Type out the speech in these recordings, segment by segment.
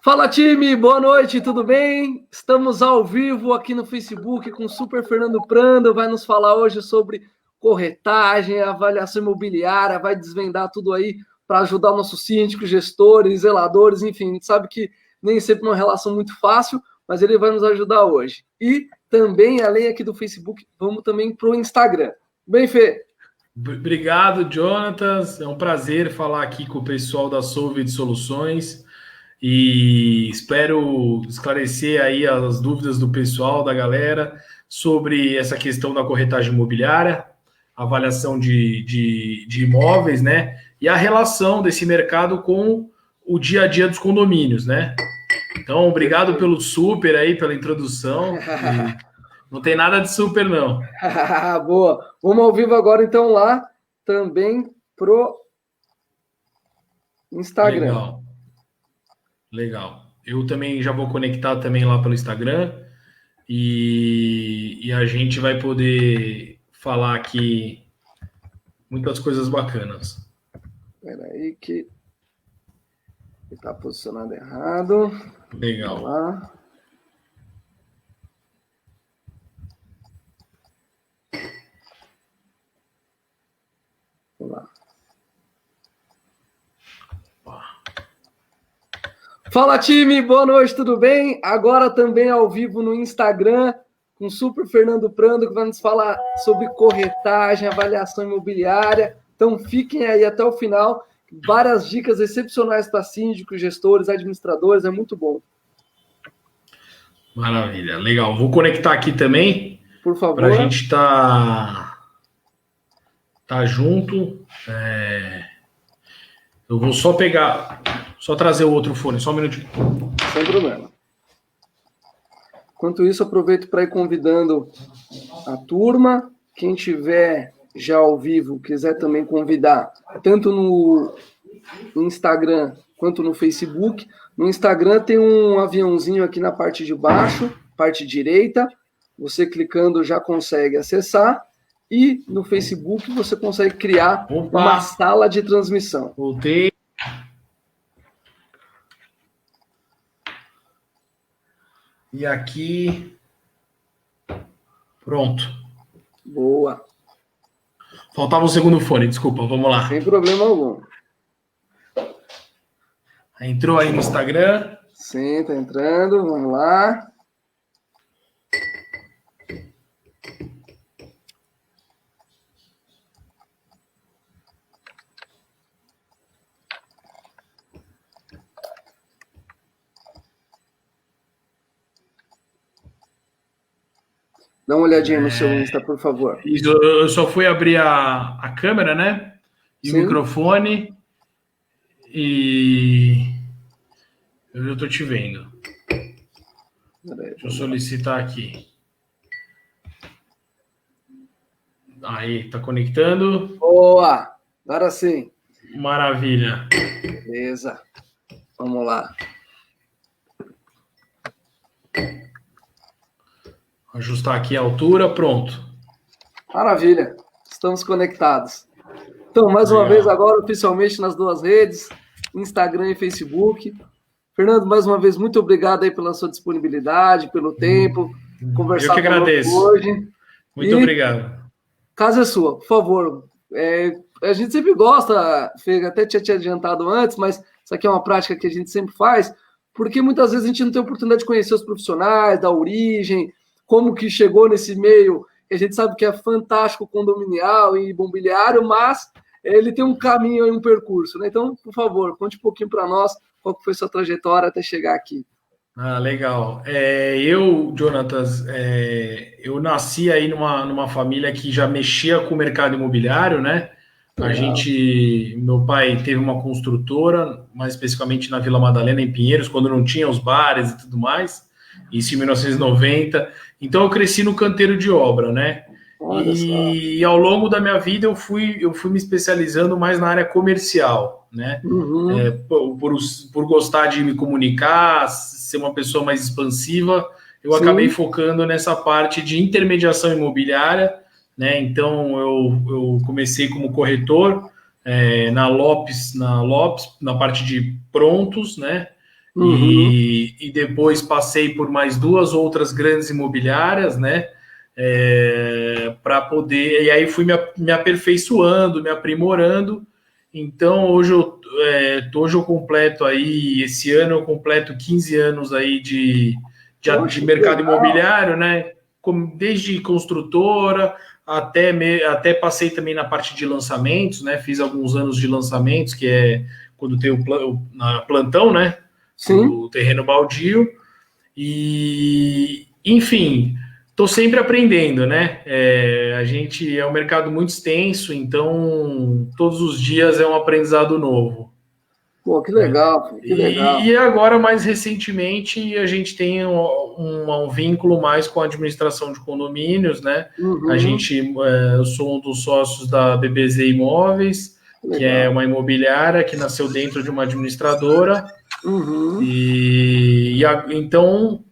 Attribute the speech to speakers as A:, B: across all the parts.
A: Fala, time, boa noite, tudo bem? Estamos ao vivo aqui no Facebook com o Super Fernando Prando, vai nos falar hoje sobre corretagem, avaliação imobiliária, vai desvendar tudo aí para ajudar o nosso síndico, gestores, zeladores, enfim, a gente sabe que nem sempre é uma relação muito fácil, mas ele vai nos ajudar hoje. E também, além aqui do Facebook, vamos também para o Instagram. Bem, Fê?
B: Obrigado, Jonatas. É um prazer falar aqui com o pessoal da Solvit Soluções e espero esclarecer aí as dúvidas do pessoal, da galera, sobre essa questão da corretagem imobiliária, avaliação de imóveis, né? E a relação desse mercado com o dia a dia dos condomínios, né? Então, obrigado pelo super aí, pela introdução. Não tem nada de super, não.
A: Boa. Vamos ao vivo agora, então, lá também pro Instagram.
B: Legal. Eu também já vou conectar também lá pelo Instagram e a gente vai poder falar aqui muitas coisas bacanas.
A: Espera aí que está posicionado errado.
B: Legal.
A: Vamos lá. Vamos lá. Fala, time, boa noite, tudo bem? Agora também ao vivo no Instagram com o Super Fernando Prando, que vai nos falar sobre corretagem, avaliação imobiliária. Então fiquem aí até o final. Várias dicas excepcionais para síndicos, gestores, administradores, é muito bom.
B: Maravilha, legal. Vou conectar aqui também.
A: Por favor.
B: Para a gente tá junto. Eu vou só trazer o outro fone, só um minutinho.
A: Sem problema. Enquanto isso, aproveito para ir convidando a turma. Quem tiver já ao vivo, quiser também convidar, tanto no Instagram quanto no Facebook. No Instagram tem um aviãozinho aqui na parte de baixo, parte direita. Você clicando já consegue acessar. E no Facebook você consegue criar uma sala de transmissão.
B: Voltei. E aqui. Pronto.
A: Boa.
B: Faltava um segundo fone, desculpa, vamos lá.
A: Sem problema algum.
B: Entrou aí no Instagram?
A: Sim, tá entrando, vamos lá. Dá uma olhadinha no seu Insta, por favor.
B: Isso, eu só fui abrir a câmera, né? E o microfone. E eu estou te vendo. Deixa eu solicitar aqui. Aí, tá conectando.
A: Boa! Agora sim.
B: Maravilha.
A: Beleza. Vamos lá.
B: Ajustar aqui a altura, pronto.
A: Maravilha. Estamos conectados. Então, mais uma vez agora, oficialmente nas duas redes, Instagram e Facebook. Fernando, mais uma vez, muito obrigado aí pela sua disponibilidade, pelo tempo, conversar
B: conosco
A: agradeço. Hoje.
B: Muito obrigado.
A: Casa é sua, por favor. A gente sempre gosta, Fê, até tinha adiantado antes, mas isso aqui é uma prática que a gente sempre faz, porque muitas vezes a gente não tem oportunidade de conhecer os profissionais, da origem, como que chegou nesse meio. A gente sabe que é fantástico condominial e imobiliário, mas ele tem um caminho e um percurso, né? Então, por favor, conte um pouquinho para nós qual foi sua trajetória até chegar aqui.
B: Ah, legal. Eu, Jonatas, eu nasci aí numa família que já mexia com o mercado imobiliário, né? Meu pai teve uma construtora, mais especificamente na Vila Madalena, em Pinheiros, quando não tinha os bares e tudo mais, isso em 1990. Então eu cresci no canteiro de obra, né? E ao longo da minha vida eu fui me especializando mais na área comercial, né? Por gostar de me comunicar, ser uma pessoa mais expansiva, eu acabei focando nessa parte de intermediação imobiliária, né? Então eu comecei como corretor na Lopes, na parte de prontos, né?
A: Uhum.
B: e depois passei por mais duas outras grandes imobiliárias, né? Para poder. E aí fui me aperfeiçoando, me aprimorando. Então hoje eu completo aí, esse ano eu completo 15 anos aí de
A: Poxa, que
B: mercado
A: legal.
B: imobiliário, né? Desde construtora até passei também na parte de lançamentos, né? Fiz alguns anos de lançamentos, que é quando tem na plantão, né?
A: Sim.
B: Do terreno baldio. E, enfim, estou sempre aprendendo, né? A gente é um mercado muito extenso, então todos os dias é um aprendizado novo,
A: Pô, que
B: né?
A: legal, filho, que
B: E
A: legal.
B: agora, mais recentemente, a gente tem um vínculo mais com a administração de condomínios, né?
A: Uhum.
B: Eu sou um dos sócios da BBZ Imóveis,
A: Que
B: que é
A: legal.
B: uma imobiliária que nasceu dentro de uma administradora,
A: Uhum.
B: então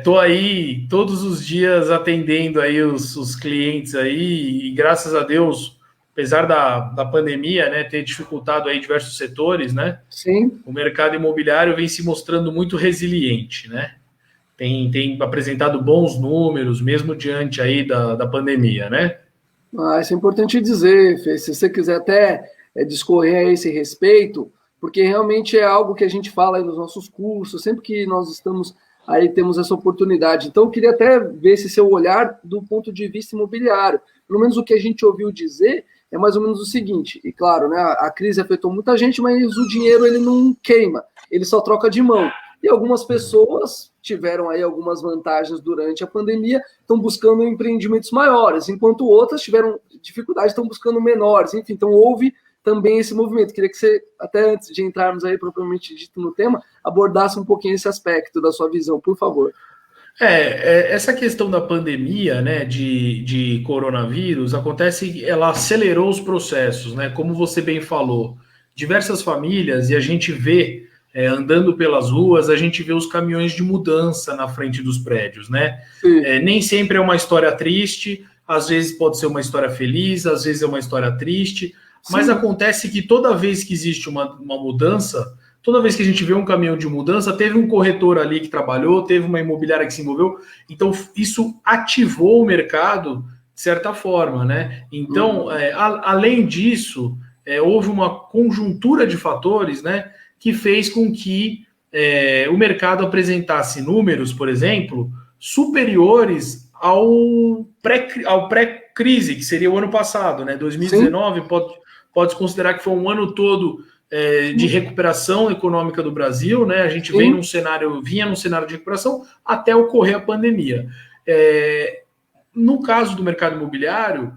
B: tô aí todos os dias atendendo aí os clientes aí, e graças a Deus, apesar da pandemia, né, ter dificultado aí diversos setores, né?
A: Sim.
B: O mercado imobiliário vem se mostrando muito resiliente, né? Tem apresentado bons números, mesmo diante aí da pandemia, né?
A: Ah, isso é importante dizer, Fê. Se você quiser até discorrer a esse respeito, porque realmente é algo que a gente fala aí nos nossos cursos, sempre que nós estamos aí, temos essa oportunidade. Então, eu queria até ver esse seu olhar do ponto de vista imobiliário. Pelo menos o que a gente ouviu dizer é mais ou menos o seguinte, e claro, né, a crise afetou muita gente, mas o dinheiro ele não queima, ele só troca de mão. E algumas pessoas tiveram aí algumas vantagens durante a pandemia, estão buscando empreendimentos maiores, enquanto outras tiveram dificuldade, estão buscando menores. Enfim, então houve também esse movimento. Queria que você, até antes de entrarmos aí propriamente dito no tema, abordasse um pouquinho esse aspecto da sua visão, por favor.
B: Essa questão da pandemia, né, de coronavírus, ela acelerou os processos, né, como você bem falou, diversas famílias, e a gente vê, andando pelas ruas, a gente vê os caminhões de mudança na frente dos prédios, né,
A: Sim,
B: nem sempre é uma história triste, às vezes pode ser uma história feliz, às vezes é uma história triste, mas
A: sim,
B: acontece que toda vez que existe uma mudança, toda vez que a gente vê um caminhão de mudança, teve um corretor ali que trabalhou, teve uma imobiliária que se envolveu. Então, isso ativou o mercado de certa forma, né? Então,
A: uhum,
B: além disso, houve uma conjuntura de fatores, né, que fez com que o mercado apresentasse números, por exemplo, superiores ao pré-crise, que seria o ano passado, né?
A: sim,
B: 2019 pode considerar que foi um ano todo de recuperação econômica do Brasil, né? A gente
A: sim,
B: vinha num cenário de recuperação até ocorrer a pandemia. No caso do mercado imobiliário,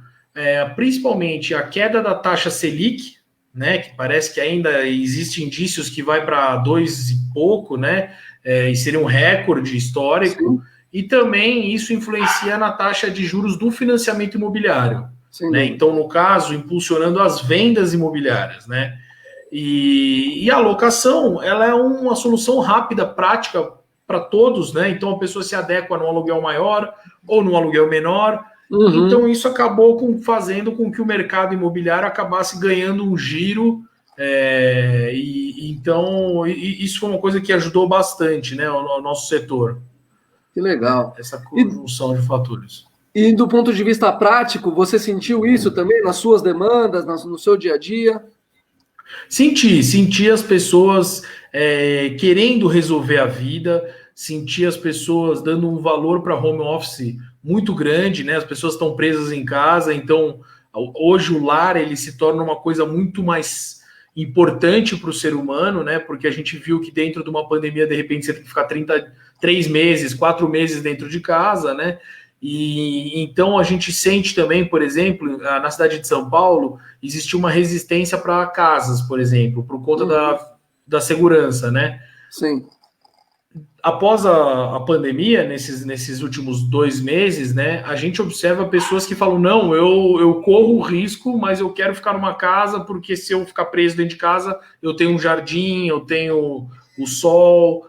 B: principalmente a queda da taxa Selic, né? Que parece que ainda existem indícios que vai para dois e pouco, né? E seria um recorde histórico.
A: sim,
B: E também isso influencia na taxa de juros do financiamento imobiliário,
A: sem
B: né?
A: dúvida.
B: Então, no caso, impulsionando as vendas imobiliárias, né? E a locação, ela é uma solução rápida, prática para todos, né? Então a pessoa se adequa num aluguel maior ou num aluguel menor. Então
A: Uhum.
B: isso acabou fazendo com que o mercado imobiliário acabasse ganhando um giro. Isso foi uma coisa que ajudou bastante, né, ao nosso setor,
A: Que
B: né?
A: legal.
B: Essa
A: E,
B: conjunção de fatores.
A: e do ponto de vista prático, você sentiu isso também nas suas demandas, no seu dia a dia?
B: Senti as pessoas querendo resolver a vida, senti as pessoas dando um valor para home office muito grande, né? As pessoas estão presas em casa, então hoje o lar ele se torna uma coisa muito mais importante para o ser humano, né? Porque a gente viu que dentro de uma pandemia, de repente, você tem que ficar 3 meses, 4 meses dentro de casa, né? E então a gente sente também, por exemplo, na cidade de São Paulo, existe uma resistência para casas, por exemplo, por conta
A: Uhum.
B: da segurança, né?
A: Sim,
B: Após a pandemia, nesses últimos 2 meses, né, a gente observa pessoas que falam: não, eu corro o risco, mas eu quero ficar numa casa, porque se eu ficar preso dentro de casa, eu tenho um jardim, eu tenho o sol.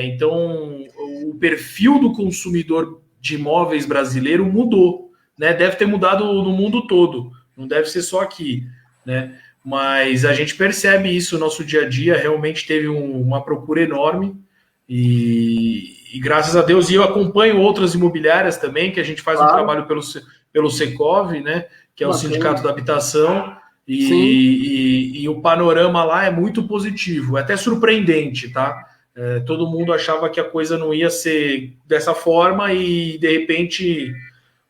B: Então, o perfil do consumidor de imóveis brasileiro mudou, né? Deve ter mudado no mundo todo, não deve ser só aqui, né? mas a gente percebe isso no nosso dia a dia, realmente teve uma procura enorme, e graças a Deus, e eu acompanho outras imobiliárias também, que a gente faz um
A: Claro,
B: trabalho pelo Secov, né, que é o
A: bacana.
B: Sindicato da Habitação,
A: Sim.
B: e o panorama lá é muito positivo, é até surpreendente, tá? Todo mundo achava que a coisa não ia ser dessa forma e, de repente,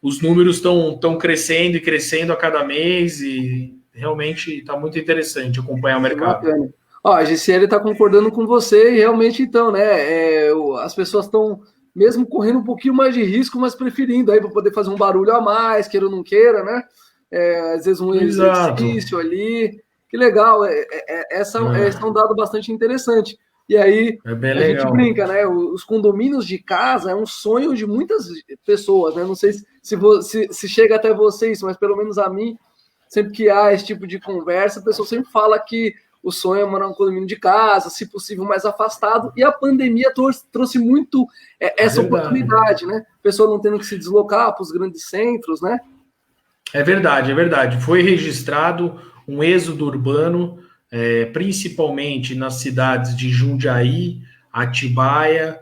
B: os números estão crescendo e crescendo a cada mês e realmente está muito interessante acompanhar o
A: Que
B: mercado.
A: bacana. Ó, a GCL está concordando com você e realmente então, né? As pessoas estão mesmo correndo um pouquinho mais de risco, mas preferindo aí para poder fazer um barulho a mais, queira ou não queira, né? Às vezes um
B: Exato.
A: exercício ali. Que legal. Esse é um dado bastante interessante. E aí
B: É bem
A: a gente
B: legal.
A: brinca, né? Os condomínios de casa é um sonho de muitas pessoas, né? Não sei se chega até vocês, mas pelo menos a mim, sempre que há esse tipo de conversa, a pessoa sempre fala que o sonho é morar num condomínio de casa, se possível mais afastado, e a pandemia trouxe muito
B: É
A: essa
B: verdade.
A: oportunidade, né? A pessoa não tendo que se deslocar para os grandes centros, né?
B: É verdade, é verdade. Foi registrado um êxodo urbano, principalmente nas cidades de Jundiaí, Atibaia,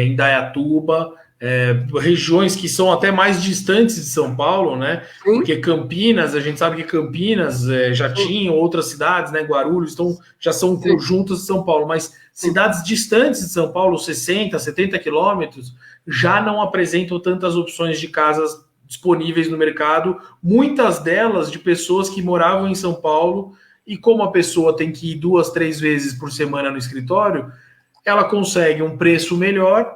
B: Indaiatuba, regiões que são até mais distantes de São Paulo, né?
A: Sim,
B: Porque Campinas, a gente sabe que Campinas já
A: sim,
B: tinha outras cidades, né? Guarulhos, então já são
A: sim,
B: conjuntos de São Paulo, mas
A: sim.
B: cidades distantes de São Paulo, 60, 70 quilômetros, já não apresentam tantas opções de casas disponíveis no mercado, muitas delas de pessoas que moravam em São Paulo, e como a pessoa tem que ir 2, 3 vezes por semana no escritório, ela consegue um preço melhor,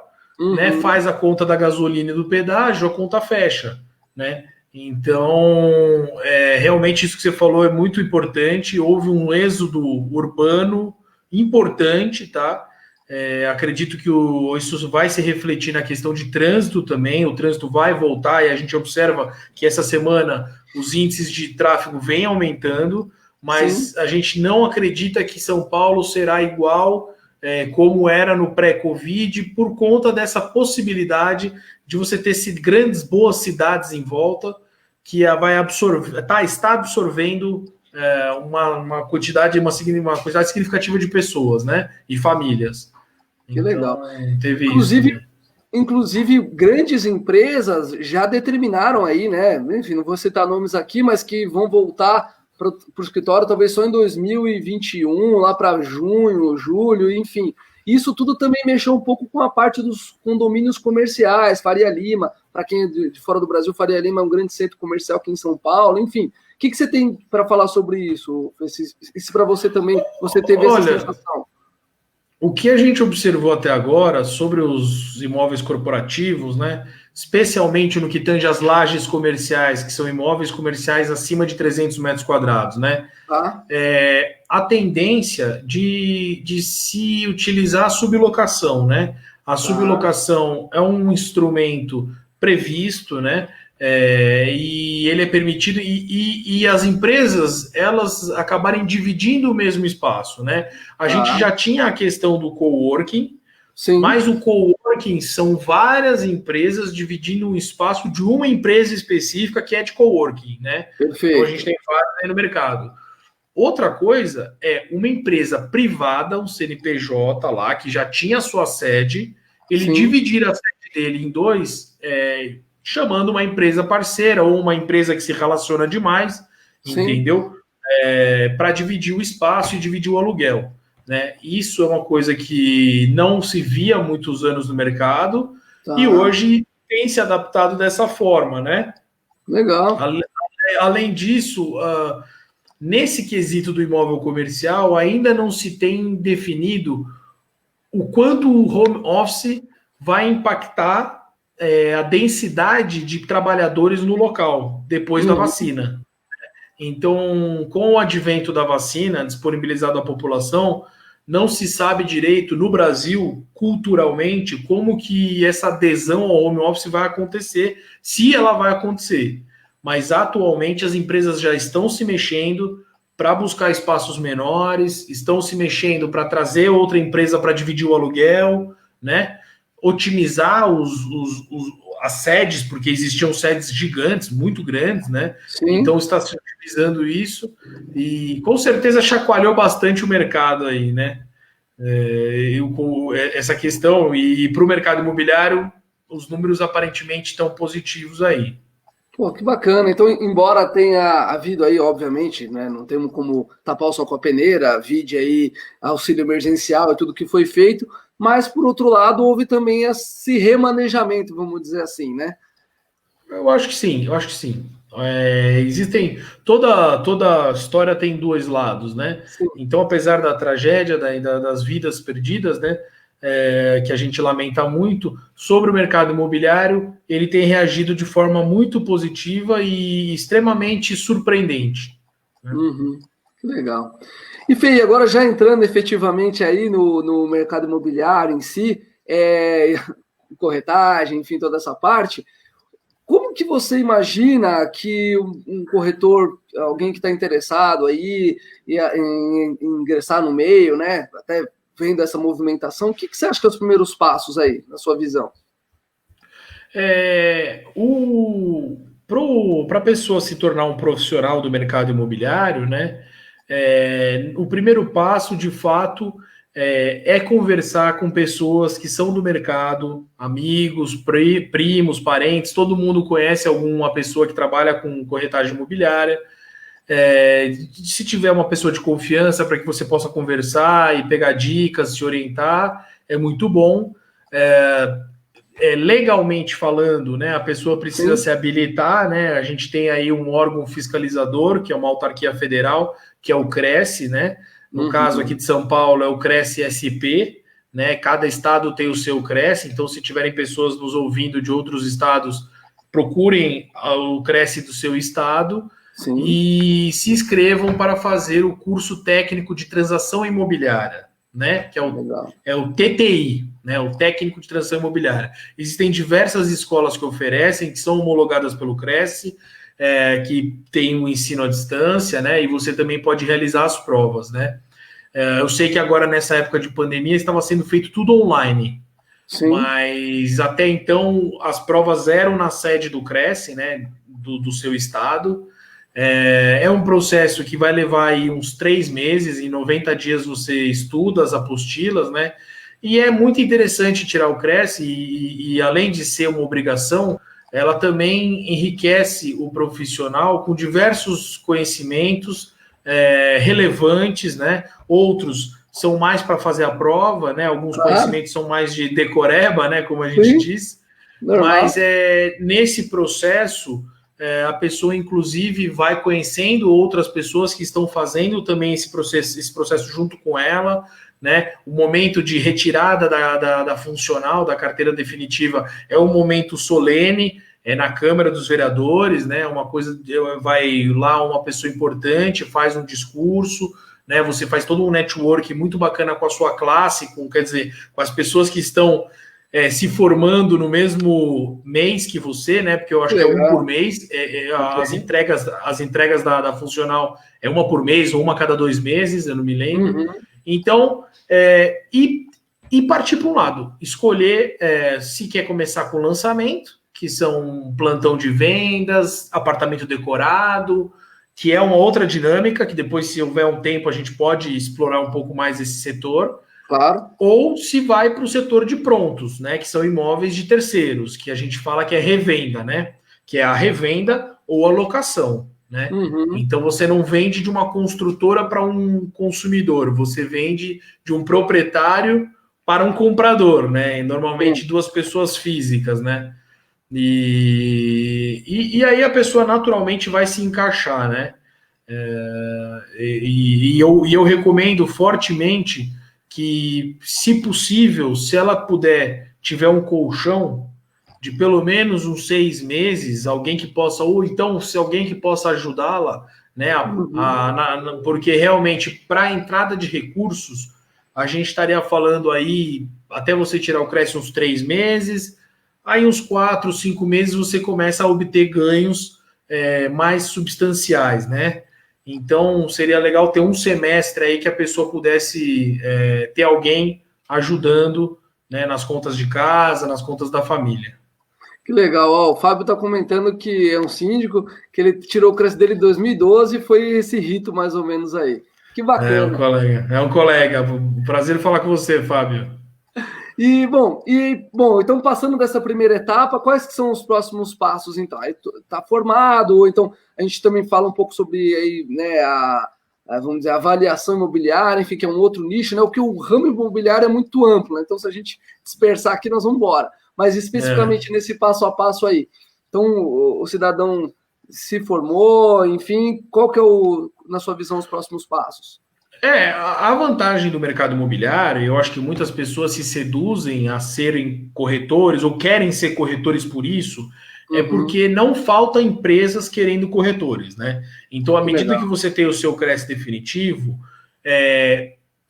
B: né?
A: Uhum.
B: Faz a conta da gasolina e do pedágio, a conta fecha, né? Então, realmente isso que você falou é muito importante. Houve um êxodo urbano importante, tá? Acredito que isso vai se refletir na questão de trânsito também. O trânsito vai voltar e a gente observa que essa semana os índices de tráfego vêm aumentando,
A: Sim,
B: mas a gente não acredita que São Paulo será igual como era no pré-Covid, por conta dessa possibilidade de você ter grandes, boas cidades em volta que vai absorver, está absorvendo uma quantidade significativa de pessoas, né? E famílias.
A: que legal.
B: Então, teve isso
A: Inclusive,
B: também.
A: inclusive, grandes empresas já determinaram aí, né? Enfim, não vou citar nomes aqui, mas que vão voltar para o escritório talvez só em 2021, lá para junho, julho, enfim. Isso tudo também mexeu um pouco com a parte dos condomínios comerciais, Faria Lima, para quem é de fora do Brasil, Faria Lima é um grande centro comercial aqui em São Paulo, enfim. O que você tem para falar sobre isso? Se para você também, você teve essa
B: Olha,
A: sensação?
B: o que a gente observou até agora sobre os imóveis corporativos, né, especialmente no que tange as lajes comerciais, que são imóveis comerciais acima de 300 metros quadrados, né,
A: Tá?
B: a tendência de se utilizar a sublocação, né? A
A: Tá.
B: sublocação é um instrumento previsto, né? E ele é permitido e as empresas elas acabarem dividindo o mesmo espaço, né? A gente
A: Tá.
B: já tinha a questão do coworking,
A: Sim,
B: mas o coworking são várias empresas dividindo um espaço de uma empresa específica que é de coworking, né? Então a gente
A: perfeito.
B: tem várias aí no mercado. Outra coisa é uma empresa privada, um CNPJ lá, que já tinha sua sede, ele
A: Sim,
B: dividir a sede dele em dois, chamando uma empresa parceira ou uma empresa que se relaciona demais,
A: sim.
B: entendeu? Para dividir o espaço e dividir o aluguel. Né? Isso é uma coisa que não se via há muitos anos no mercado e
A: Tá.
B: hoje tem se adaptado dessa forma. Né?
A: Legal.
B: Além disso, nesse quesito do imóvel comercial, ainda não se tem definido o quanto o home office vai impactar a densidade de trabalhadores no local depois da
A: Uhum.
B: vacina. Então, com o advento da vacina disponibilizada à população, não se sabe direito no Brasil, culturalmente, como que essa adesão ao home office vai acontecer, se ela vai acontecer. Mas atualmente as empresas já estão se mexendo para buscar espaços menores, estão se mexendo para trazer outra empresa para dividir o aluguel, né? otimizar as sedes, porque existiam sedes gigantes, muito grandes, né?
A: Sim.
B: Então está se utilizando isso e com certeza chacoalhou bastante o mercado aí, né? Essa questão, e para o mercado imobiliário, os números aparentemente estão positivos aí.
A: Pô, que bacana. Então, embora tenha havido aí, obviamente, né, não temos como tapar o sol com a peneira, vide aí auxílio emergencial e tudo que foi feito, mas, por outro lado, houve também esse remanejamento, vamos dizer assim, né?
B: Eu acho que sim, eu acho que sim. Existem. Toda história tem dois lados, né?
A: Sim.
B: Então, apesar da tragédia, das vidas perdidas, né? Que a gente lamenta muito, sobre o mercado imobiliário, ele tem reagido de forma muito positiva e extremamente surpreendente. Né?
A: Uhum, que legal. E Fê, agora já entrando efetivamente aí no mercado imobiliário em si, corretagem, enfim, toda essa parte, como que você imagina que um corretor, alguém que está interessado aí em ingressar no meio, né, até vendo essa movimentação, o que você acha que é os primeiros passos aí, na sua visão?
B: Para a pessoa se tornar um profissional do mercado imobiliário, né, o primeiro passo, de fato, é conversar com pessoas que são do mercado, amigos, primos, parentes, todo mundo conhece alguma pessoa que trabalha com corretagem imobiliária. Se tiver uma pessoa de confiança para que você possa conversar e pegar dicas, se orientar, é muito bom. Legalmente falando, né, a pessoa precisa se habilitar, né? A gente tem aí um órgão fiscalizador, que é uma autarquia federal, que é o CRESSE, né? No caso aqui de São Paulo é o CRESSE-SP, né? Cada estado tem o seu CRESSE, então se tiverem pessoas nos ouvindo de outros estados, procurem o CRESSE do seu estado. Sim. E se inscrevam para fazer o curso técnico de transação imobiliária, né? Que é o TTI, né? O técnico de transação imobiliária. Existem diversas escolas que oferecem, que são homologadas pelo CRESSE, que tem um ensino à distância, né? E você também pode realizar as provas, né? Eu sei que agora, nessa época de pandemia, estava sendo feito tudo online. Sim. Mas até então as provas eram na sede do CRESSE, né? Do seu estado. É um processo que vai levar aí uns 3 meses, em 90 dias você estuda as apostilas, né? E é muito interessante tirar o CRESSE e além de ser uma obrigação, ela também enriquece o profissional com diversos conhecimentos relevantes, né? Outros são mais para fazer a prova, né? Alguns conhecimentos são mais de decoreba, né? Como a gente diz. Normal. Mas nesse processo a pessoa, inclusive, vai conhecendo outras pessoas que estão fazendo também esse processo junto com ela, né? O momento de retirada da funcional, da carteira definitiva, é um momento solene, na Câmara dos Vereadores, né? Uma coisa, vai lá uma pessoa importante, faz um discurso, né? Você faz todo um network muito bacana com a sua classe, quer dizer, com as pessoas que estão se formando no mesmo mês que você, né? Porque eu acho que é um por mês. As entregas da funcional é uma por mês ou uma a cada 2 meses, eu não me lembro. Uhum. Então, e partir para um lado, escolher se quer começar com lançamento, que são plantão de vendas, apartamento decorado, que é uma outra dinâmica, que depois, se houver um tempo, a gente pode explorar um pouco mais esse setor. Claro. Ou se vai para o setor de prontos, né? Que são imóveis de terceiros, que a gente fala que é revenda, né? Que é a revenda ou a locação, né? Uhum. Então você não vende de uma construtora para um consumidor, você vende de um proprietário para um comprador, né? E normalmente duas pessoas físicas, né? E aí a pessoa naturalmente vai se encaixar, né? Eu recomendo fortemente que, se possível, se ela tiver um colchão de pelo menos uns 6 meses, alguém que possa, ou então se alguém que possa ajudá-la, né? Porque realmente, para a entrada de recursos, a gente estaria falando aí, até você tirar o CRESSE, uns 3 meses, aí uns 4, 5 meses você começa a obter ganhos mais substanciais, né? Então, seria legal ter um semestre aí que a pessoa pudesse ter alguém ajudando né, nas contas de casa, nas contas da família.
A: Que legal. Ó, o Fábio está comentando que é um síndico, que ele tirou o crédito dele em 2012 e foi esse rito mais ou menos aí. Que bacana.
B: É um colega. Prazer falar com você, Fábio.
A: Bom, então passando dessa primeira etapa, quais que são os próximos passos, então? Aí tá formado, ou então a gente também fala um pouco sobre aí, né, vamos dizer, a avaliação imobiliária, enfim, que é um outro nicho, né? O que o ramo imobiliário é muito amplo, né? Então, se a gente dispersar aqui, nós vamos embora. Mas especificamente nesse passo a passo aí. Então, o cidadão se formou, enfim, qual que é na sua visão, os próximos passos?
B: A vantagem do mercado imobiliário, eu acho que muitas pessoas se seduzem a serem corretores ou querem ser corretores por isso, é porque não falta empresas querendo corretores, né? Então, à medida que você tem o seu CRES definitivo,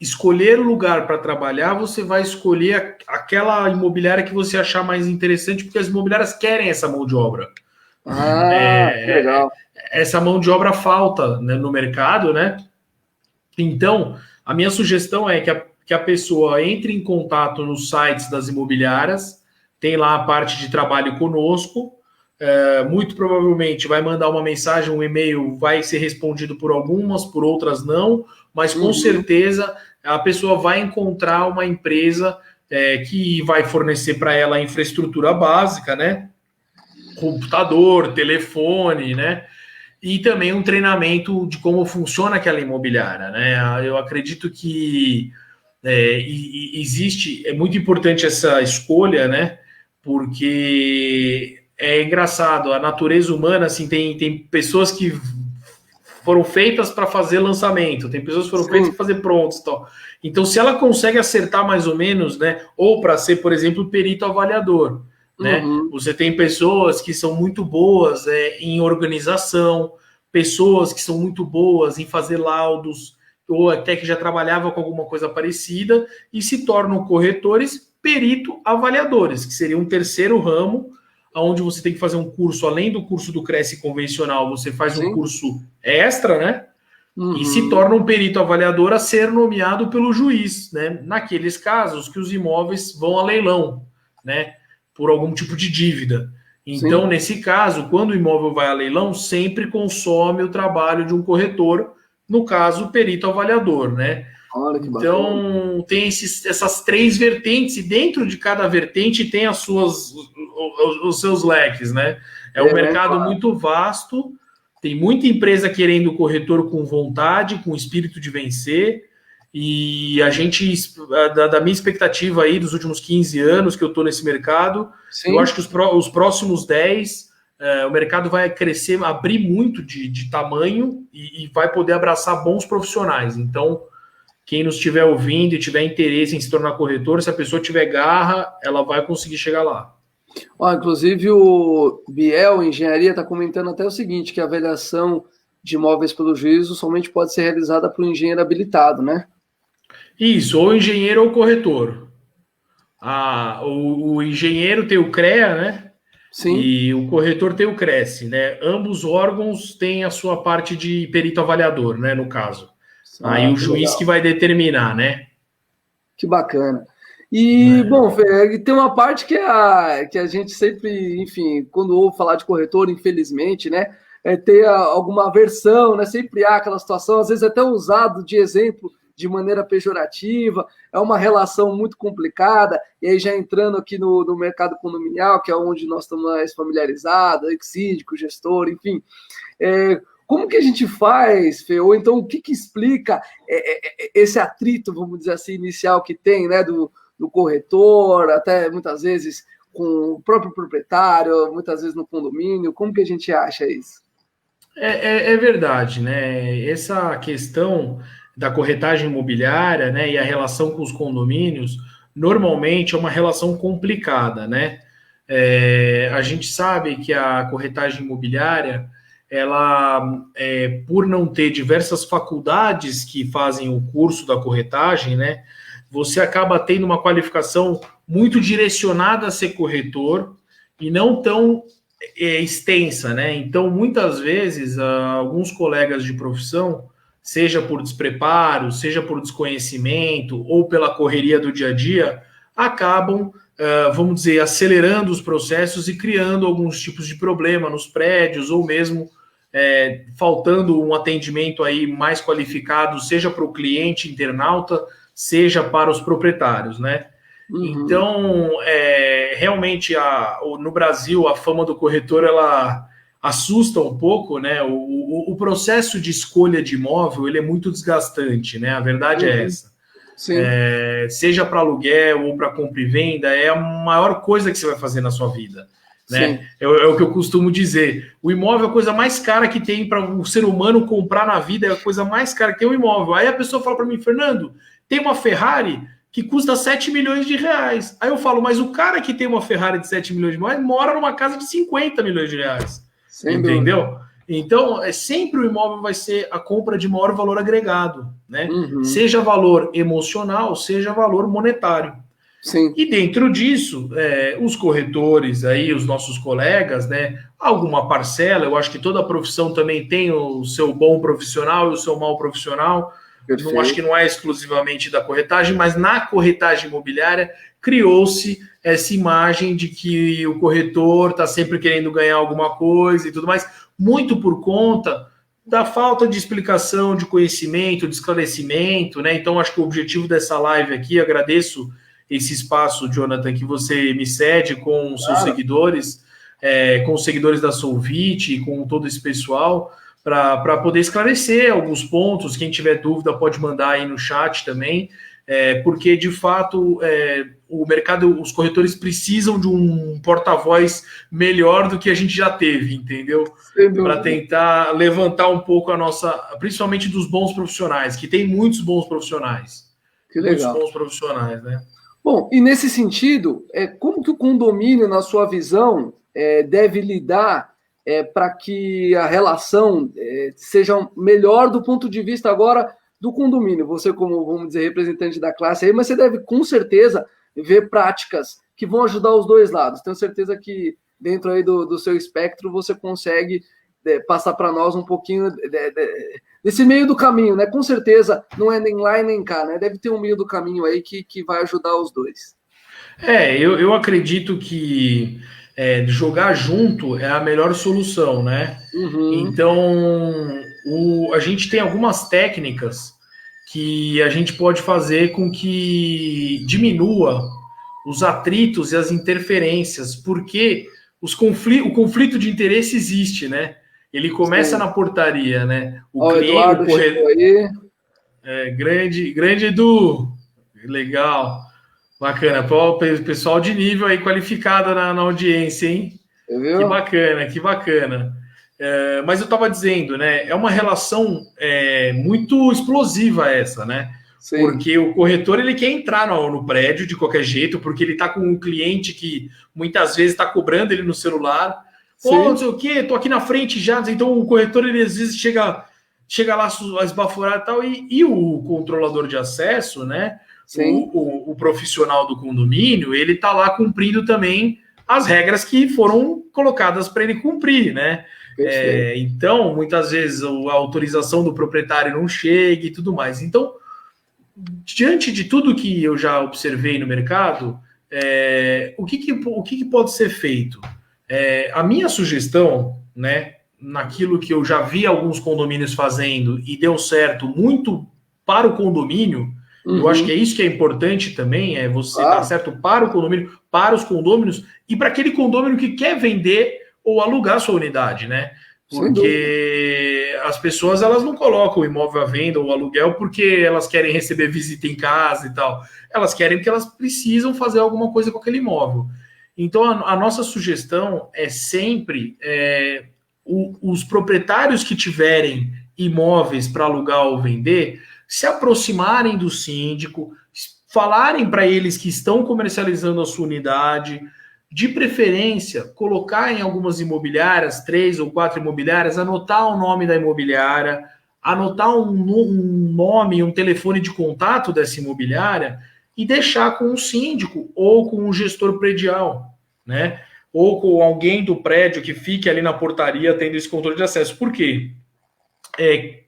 B: escolher o lugar para trabalhar, você vai escolher aquela imobiliária que você achar mais interessante, porque as imobiliárias querem essa mão de obra.
A: Que legal.
B: Essa mão de obra falta, né, no mercado, né? Então, a minha sugestão é que a pessoa entre em contato nos sites das imobiliárias, tem lá a parte de trabalho conosco, muito provavelmente vai mandar uma mensagem, um e-mail, vai ser respondido por algumas, por outras não, mas com certeza a pessoa vai encontrar uma empresa que vai fornecer para ela a infraestrutura básica, né? Computador, telefone, né? E também um treinamento de como funciona aquela imobiliária, né? Eu acredito que existe, é muito importante essa escolha, né? Porque é engraçado, a natureza humana, assim, tem pessoas que foram feitas para fazer lançamento, tem pessoas que foram feitas para fazer prontos, tal. Então, se ela consegue acertar mais ou menos, né? Ou para ser, por exemplo, perito avaliador, né? Você tem pessoas que são muito boas em organização, pessoas que são muito boas em fazer laudos, ou até que já trabalhava com alguma coisa parecida, e se tornam corretores perito avaliadores, que seria um terceiro ramo, onde você tem que fazer um curso, além do curso do Cresce convencional, você faz um curso extra, né? E se torna um perito avaliador a ser nomeado pelo juiz, né? Naqueles casos que os imóveis vão a leilão, né? Por algum tipo de dívida. Então, nesse caso, quando o imóvel vai a leilão, sempre consome o trabalho de um corretor, no caso, perito avaliador, né?
A: Olha que bacana.
B: Então, tem essas três vertentes, e dentro de cada vertente tem os seus leques, né? É um mercado muito vasto, tem muita empresa querendo corretor com vontade, com espírito de vencer, e a gente, da minha expectativa aí, dos últimos 15 anos que eu estou nesse mercado, eu acho que os próximos 10, o mercado vai crescer, abrir muito de tamanho e vai poder abraçar bons profissionais. Então, quem nos estiver ouvindo e tiver interesse em se tornar corretor, se a pessoa tiver garra, ela vai conseguir chegar lá.
A: Inclusive o Biel Engenharia está comentando até o seguinte, que a avaliação de imóveis pelo juízo somente pode ser realizada por um engenheiro habilitado, né?
B: Isso, ou engenheiro ou corretor. O engenheiro tem o CREA, né?
A: Sim.
B: E o corretor tem o Cresce, né? Ambos órgãos têm a sua parte de perito avaliador, né? No caso. Aí o juiz legal. Que vai determinar, né?
A: Que bacana. E, bom, Fê, tem uma parte que a gente sempre, enfim, quando ouve falar de corretor, infelizmente, né? Ter alguma aversão, né? Sempre há aquela situação, às vezes até usado de exemplo de maneira pejorativa, é uma relação muito complicada, e aí já entrando aqui no mercado condominial, que é onde nós estamos mais familiarizados, síndico, gestor, enfim. Como que a gente faz, Fê? Ou então o que explica esse atrito, vamos dizer assim, inicial que tem, né, do corretor, até muitas vezes com o próprio proprietário, muitas vezes no condomínio? Como que a gente acha isso?
B: É verdade, né? Essa questão da corretagem imobiliária, né, e a relação com os condomínios, normalmente é uma relação complicada, né? A gente sabe que a corretagem imobiliária, ela, por não ter diversas faculdades que fazem o curso da corretagem, né, você acaba tendo uma qualificação muito direcionada a ser corretor e não tão extensa, né? Então, muitas vezes, alguns colegas de profissão, seja por despreparo, seja por desconhecimento ou pela correria do dia a dia, acabam, vamos dizer, acelerando os processos e criando alguns tipos de problema nos prédios, ou mesmo faltando um atendimento aí mais qualificado, seja para o cliente internauta, seja para os proprietários, né?
A: Uhum.
B: Então, realmente, no Brasil, a fama do corretor, ela assusta um pouco, né? O processo de escolha de imóvel, ele é muito desgastante, né? A verdade é essa.
A: Sim.
B: Seja para aluguel ou para compra e venda, é a maior coisa que você vai fazer na sua vida, né? É o que eu costumo dizer. O imóvel é a coisa mais cara que tem para o ser humano comprar na vida, é a coisa mais cara que tem o imóvel. Aí a pessoa fala para mim, Fernando, tem uma Ferrari que custa 7 milhões de reais. Aí eu falo, mas o cara que tem uma Ferrari de 7 milhões de reais mora numa casa de 50 milhões de reais. Entendeu? Dúvida. Então, sempre o imóvel vai ser a compra de maior valor agregado, né?
A: Uhum.
B: Seja valor emocional, seja valor monetário.
A: Sim.
B: E dentro disso, os corretores aí, os nossos colegas, né? Alguma parcela, eu acho que toda profissão também tem o seu bom profissional e o seu mau profissional. Não, acho que não é exclusivamente da corretagem, mas na corretagem imobiliária criou-se essa imagem de que o corretor está sempre querendo ganhar alguma coisa e tudo mais, muito por conta da falta de explicação, de conhecimento, de esclarecimento, né? Então, acho que o objetivo dessa live aqui, agradeço esse espaço, Jonathan, que você me cede com os seus seguidores, com os seguidores da Solvit, com todo esse pessoal, para poder esclarecer alguns pontos. Quem tiver dúvida pode mandar aí no chat também, porque de fato o mercado, os corretores precisam de um porta-voz melhor do que a gente já teve, entendeu? Para tentar levantar um pouco a nossa, principalmente dos bons profissionais, que tem muitos bons profissionais.
A: Que legal.
B: Muitos bons profissionais, né?
A: Bom, e nesse sentido, como que o condomínio, na sua visão, deve lidar para que a relação seja melhor do ponto de vista agora do condomínio? Você, como, vamos dizer, representante da classe aí, mas você deve, com certeza, ver práticas que vão ajudar os dois lados. Tenho certeza que dentro aí do seu espectro você consegue passar para nós um pouquinho desse meio do caminho, né? Com certeza não é nem lá e nem cá, né? Deve ter um meio do caminho aí que vai ajudar os dois.
B: Eu acredito que jogar junto é a melhor solução, né?
A: Uhum.
B: Então, a gente tem algumas técnicas que a gente pode fazer com que diminua os atritos e as interferências, porque o conflito de interesse existe, né? Ele começa na portaria, né?
A: O Eduardo chegou aí.
B: Grande Edu, legal, bacana. Pessoal de nível aí qualificado na audiência, hein?
A: Viu?
B: Que bacana, que bacana. Mas eu estava dizendo, né? É uma relação muito explosiva essa, né? Sim. Porque o corretor ele quer entrar no prédio de qualquer jeito, porque ele está com um cliente que muitas vezes está cobrando ele no celular. Pô, não sei o quê, tô aqui na frente já. Então o corretor ele às vezes chega lá esbaforado e tal, e o controlador de acesso, né? O profissional do condomínio, ele está lá cumprindo também as regras que foram colocadas para ele cumprir, né? Então, muitas vezes a autorização do proprietário não chega e tudo mais. Então, diante de tudo que eu já observei no mercado, o que pode ser feito? A minha sugestão, né, naquilo que eu já vi alguns condomínios fazendo e deu certo muito para o condomínio, eu acho que é isso que é importante também, você dar certo para o condomínio, para os condôminos e para aquele condomínio que quer vender ou alugar sua unidade, né? Porque as pessoas elas não colocam o imóvel à venda ou aluguel porque elas querem receber visita em casa e tal. Elas querem porque elas precisam fazer alguma coisa com aquele imóvel. Então, a nossa sugestão é sempre os proprietários que tiverem imóveis para alugar ou vender se aproximarem do síndico, falarem para eles que estão comercializando a sua unidade, de preferência, colocar em algumas imobiliárias, 3 ou 4 imobiliárias, anotar o nome da imobiliária, anotar um nome, um telefone de contato dessa imobiliária e deixar com o síndico ou com o gestor predial, né? Ou com alguém do prédio que fique ali na portaria tendo esse controle de acesso. Por quê?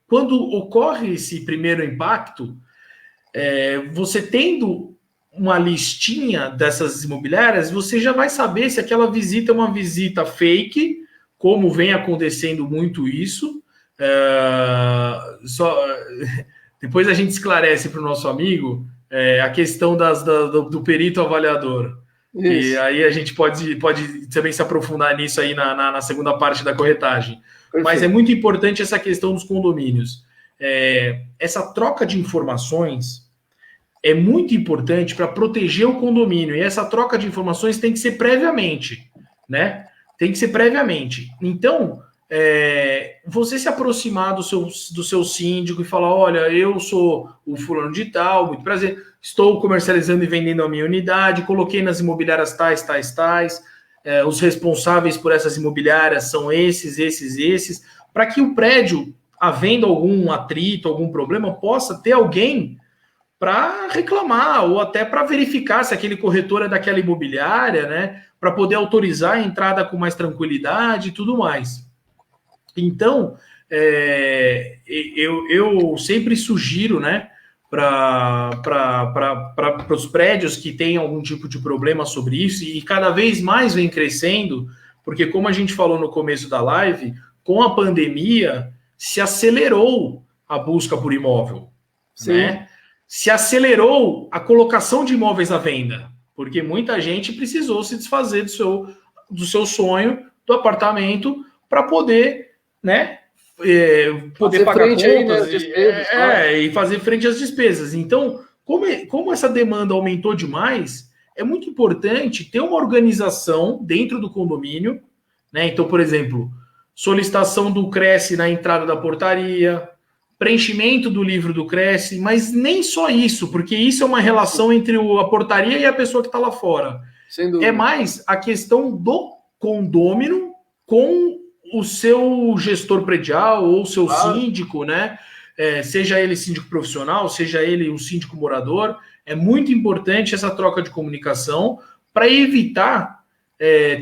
B: Quando ocorre esse primeiro impacto, você tendo uma listinha dessas imobiliárias, você já vai saber se aquela visita é uma visita fake, como vem acontecendo muito isso. Depois a gente esclarece para o nosso amigo a questão do perito avaliador. Isso. E aí a gente pode também se aprofundar nisso aí na segunda parte da corretagem. Perfeito. Mas é muito importante essa questão dos condomínios. Essa troca de informações é muito importante para proteger o condomínio. E essa troca de informações tem que ser previamente, né? Tem que ser previamente. Então, você se aproximar do seu síndico e falar, olha, eu sou o fulano de tal, muito prazer, estou comercializando e vendendo a minha unidade, coloquei nas imobiliárias tais, os responsáveis por essas imobiliárias são esses, para que o prédio, havendo algum atrito, algum problema, possa ter alguém para reclamar ou até para verificar se aquele corretor é daquela imobiliária, né? Para poder autorizar a entrada com mais tranquilidade e tudo mais. Então, eu sempre sugiro, né, para os prédios que têm algum tipo de problema sobre isso, e cada vez mais vem crescendo, porque como a gente falou no começo da live, com a pandemia se acelerou a busca por imóvel, né? Se acelerou a colocação de imóveis à venda, porque muita gente precisou se desfazer do seu sonho, do apartamento, para poder, né, poder pagar contas e fazer frente às despesas. Então, como essa demanda aumentou demais, é muito importante ter uma organização dentro do condomínio, né? Então, por exemplo, solicitação do Cresce na entrada da portaria, preenchimento do livro do Cresce, mas nem só isso, porque isso é uma relação entre a portaria e a pessoa que está lá fora. É mais a questão do condômino com o seu gestor predial ou seu síndico, né? Seja ele síndico profissional, seja ele um síndico morador. É muito importante essa troca de comunicação para evitar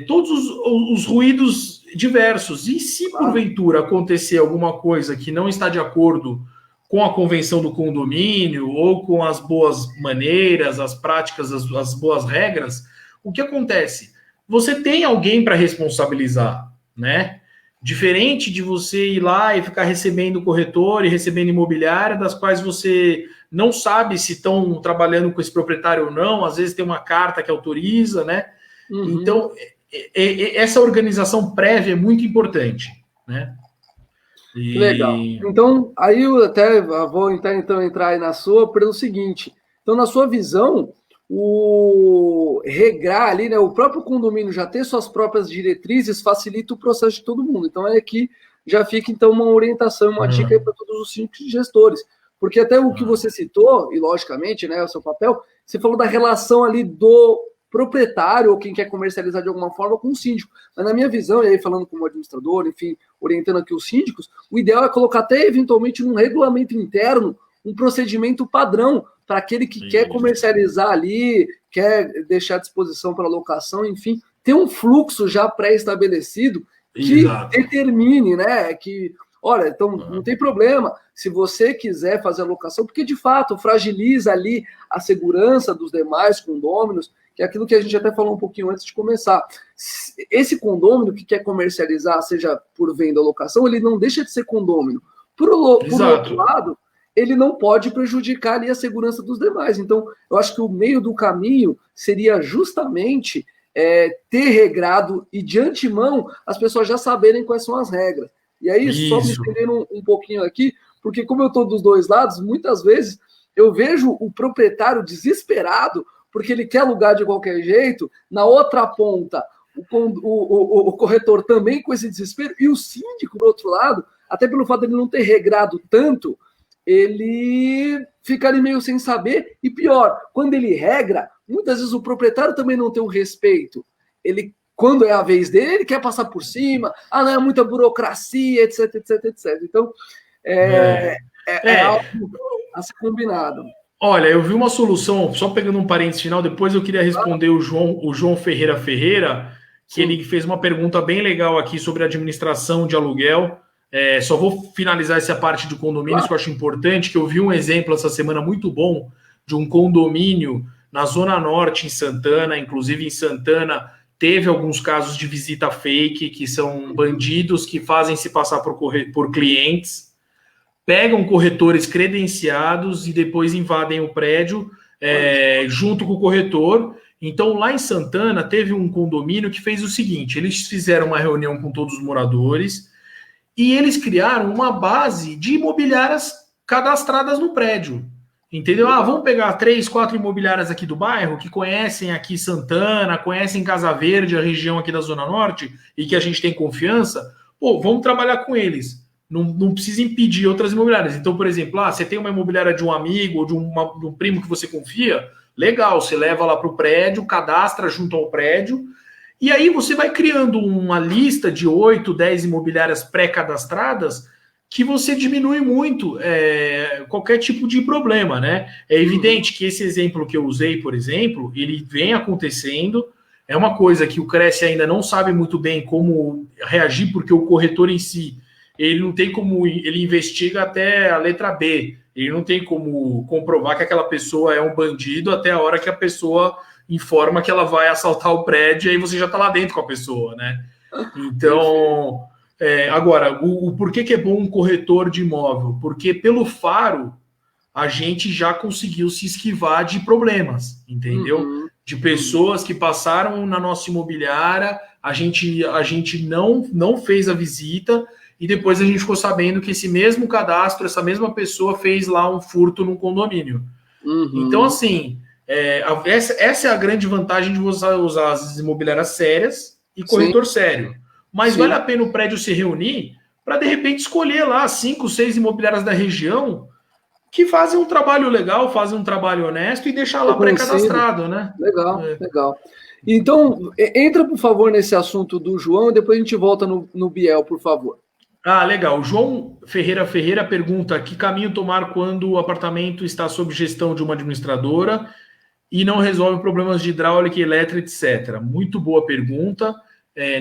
B: todos os ruídos diversos. E se porventura acontecer alguma coisa que não está de acordo com a convenção do condomínio ou com as boas maneiras, as práticas, as boas regras, o que acontece? Você tem alguém para responsabilizar, né? Diferente de você ir lá e ficar recebendo corretor e recebendo imobiliária, das quais você não sabe se estão trabalhando com esse proprietário ou não, às vezes tem uma carta que autoriza, né? Uhum. Então, essa organização prévia é muito importante, né?
A: Legal. Então, aí eu até vou então entrar aí na sua, pelo seguinte. Então, na sua visão, o regrar ali, né, o próprio condomínio já ter suas próprias diretrizes facilita o processo de todo mundo. Então, aqui já fica então uma orientação, uma dica aí para todos os síndicos e gestores. Porque até o que você citou, e logicamente, né, o seu papel, você falou da relação ali do proprietário ou quem quer comercializar de alguma forma com o síndico. Mas na minha visão, e aí falando como administrador, enfim, orientando aqui os síndicos, o ideal é colocar até eventualmente num regulamento interno um procedimento padrão para aquele que quer comercializar ali, quer deixar à disposição para locação, enfim, ter um fluxo já pré-estabelecido que determine, né, que, olha, então não tem problema se você quiser fazer a locação, porque de fato fragiliza ali a segurança dos demais condôminos, que é aquilo que a gente até falou um pouquinho antes de começar. Esse condômino que quer comercializar, seja por venda ou locação, ele não deixa de ser condômino. Por outro lado, ele não pode prejudicar ali a segurança dos demais. Então, eu acho que o meio do caminho seria justamente ter regrado e, de antemão, as pessoas já saberem quais são as regras. E aí, só me estendendo um pouquinho aqui, porque como eu estou dos dois lados, muitas vezes eu vejo o proprietário desesperado porque ele quer alugar de qualquer jeito, na outra ponta, o corretor também com esse desespero, e o síndico, do outro lado, até pelo fato de ele não ter regrado tanto, ele fica ali meio sem saber, e pior, quando ele regra, muitas vezes o proprietário também não tem o respeito. Ele, quando é a vez dele, ele quer passar por cima, não é muita burocracia, etc, etc, etc. Então, é algo a ser combinado.
B: Olha, eu vi uma solução, só pegando um parênteses final, depois eu queria responder o João Ferreira, que ele fez uma pergunta bem legal aqui sobre administração de aluguel. Só vou finalizar essa parte de condomínios que eu acho importante, que eu vi um exemplo essa semana muito bom de um condomínio na Zona Norte, em Santana, inclusive em Santana, teve alguns casos de visita fake, que são bandidos que fazem se passar por clientes, pegam corretores credenciados e depois invadem o prédio junto com o corretor. Então, lá em Santana, teve um condomínio que fez o seguinte: eles fizeram uma reunião com todos os moradores e eles criaram uma base de imobiliárias cadastradas no prédio. Entendeu? Vamos pegar 3, 4 imobiliárias aqui do bairro que conhecem aqui Santana, conhecem Casa Verde, a região aqui da Zona Norte, e que a gente tem confiança. Pô, vamos trabalhar com eles. Não precisa impedir outras imobiliárias. Então, por exemplo, você tem uma imobiliária de um amigo ou de um primo que você confia, legal, você leva lá para o prédio, cadastra junto ao prédio, e aí você vai criando uma lista de 8, 10 imobiliárias pré-cadastradas que você diminui muito qualquer tipo de problema, né? É evidente que esse exemplo que eu usei, por exemplo, ele vem acontecendo, é uma coisa que o Cresce ainda não sabe muito bem como reagir, porque o corretor em si, ele não tem como, ele investiga até a letra B, ele não tem como comprovar que aquela pessoa é um bandido até a hora que a pessoa informa que ela vai assaltar o prédio, e aí você já está lá dentro com a pessoa, né? Então, agora, o porquê que é bom um corretor de imóvel? Porque pelo Faro, a gente já conseguiu se esquivar de problemas, entendeu?
A: Uhum.
B: De pessoas que passaram na nossa imobiliária, a gente não fez a visita, e depois a gente ficou sabendo que esse mesmo cadastro, essa mesma pessoa fez lá um furto num condomínio.
A: Uhum.
B: Então, assim, essa é a grande vantagem de você usar as imobiliárias sérias e corretor sério. Mas vale a pena o prédio se reunir para, de repente, escolher lá 5, 6 imobiliárias da região que fazem um trabalho legal, fazem um trabalho honesto e deixar lá pré-cadastrado, né?
A: Legal. Então, entra, por favor, nesse assunto do João e depois a gente volta no Biel, por favor.
B: Legal. O João Ferreira pergunta: que caminho tomar quando o apartamento está sob gestão de uma administradora e não resolve problemas de hidráulica, elétrica, etc. Muito boa pergunta.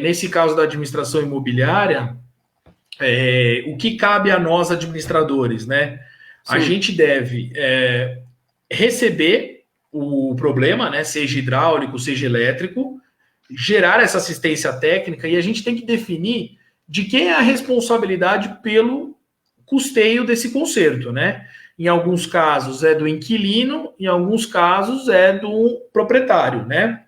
B: Nesse caso da administração imobiliária, o que cabe a nós administradores, né? Sim. A gente deve receber o problema, né? Seja hidráulico, seja elétrico, gerar essa assistência técnica, e a gente tem que definir de quem é a responsabilidade pelo custeio desse conserto, né? Em alguns casos é do inquilino, em alguns casos é do proprietário, né?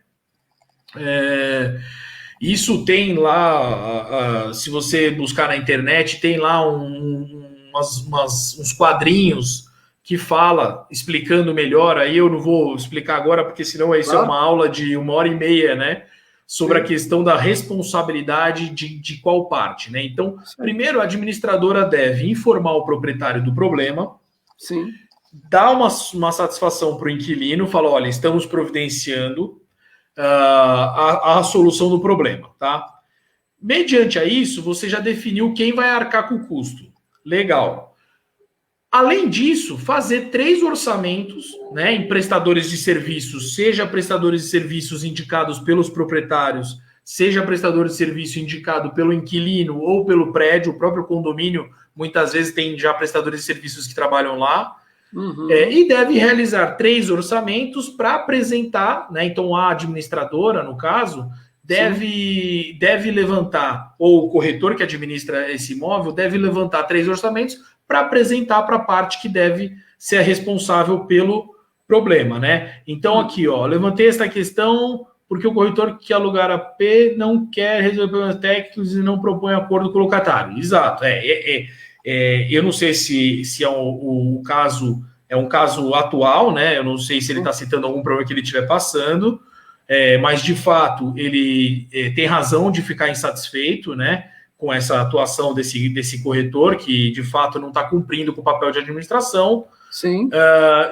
B: Isso tem lá, se você buscar na internet, tem lá uns quadrinhos que fala, explicando melhor. Aí eu não vou explicar agora, porque senão isso é uma aula de 1h30, né? Sobre a questão da responsabilidade de qual parte, né? Então, primeiro, a administradora deve informar o proprietário do problema, dar uma satisfação para o inquilino, falar: olha, estamos providenciando a solução do problema, tá? Mediante a isso, você já definiu quem vai arcar com o custo. Legal. Além disso, fazer 3 orçamentos, né, em prestadores de serviços, seja prestadores de serviços indicados pelos proprietários, seja prestador de serviço indicado pelo inquilino ou pelo prédio, o próprio condomínio, muitas vezes tem já prestadores de serviços que trabalham lá. Uhum. E deve realizar 3 orçamentos para apresentar, né? Então a administradora, no caso, deve levantar, ou o corretor que administra esse imóvel deve levantar 3 orçamentos para apresentar para a parte que deve ser responsável pelo problema, né? Então aqui, levantei essa questão porque o corretor que alugar a P não quer resolver problemas técnicos e não propõe acordo com o locatário. Exato, eu não sei se é o caso, é um caso atual, né? Eu não sei se ele está citando algum problema que ele estiver passando, mas de fato ele tem razão de ficar insatisfeito, né? Com essa atuação desse corretor, que de fato não está cumprindo com o papel de administração. Sim.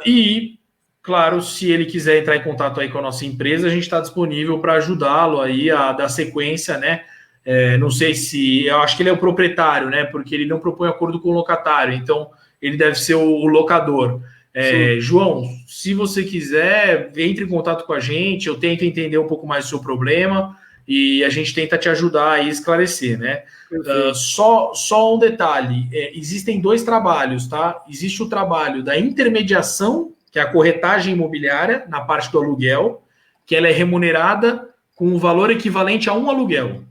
B: E, claro, se ele quiser entrar em contato aí com a nossa empresa, a gente está disponível para ajudá-lo aí a dar sequência, né? Não sei se... Eu acho que ele é o proprietário, né? Porque ele não propõe acordo com o locatário, então ele deve ser o locador. João, se você quiser, entre em contato com a gente, eu tento entender um pouco mais do seu problema e a gente tenta te ajudar a esclarecer, né? Só um detalhe, existem 2 trabalhos, tá? Existe o trabalho da intermediação, que é a corretagem imobiliária, na parte do aluguel, que ela é remunerada com um valor equivalente a um aluguel.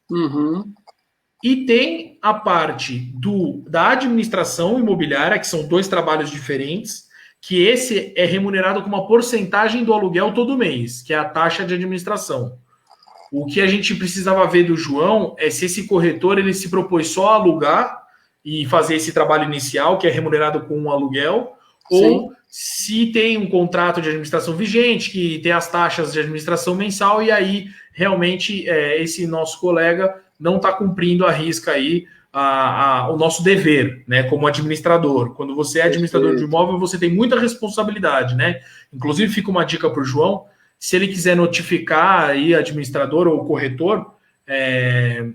A: Uhum.
B: E tem a parte da administração imobiliária, que são 2 trabalhos diferentes, que esse é remunerado com uma porcentagem do aluguel todo mês, que é a taxa de administração. O que a gente precisava ver do João é se esse corretor ele se propôs só a alugar e fazer esse trabalho inicial, que é remunerado com um aluguel,
A: Sim.
B: ou se tem um contrato de administração vigente, que tem as taxas de administração mensal, e aí realmente esse nosso colega não está cumprindo à risca aí o nosso dever, né, como administrador. Quando você é administrador de imóvel, você tem muita responsabilidade, né? Inclusive, fica uma dica para o João, se ele quiser notificar aí administrador ou corretor,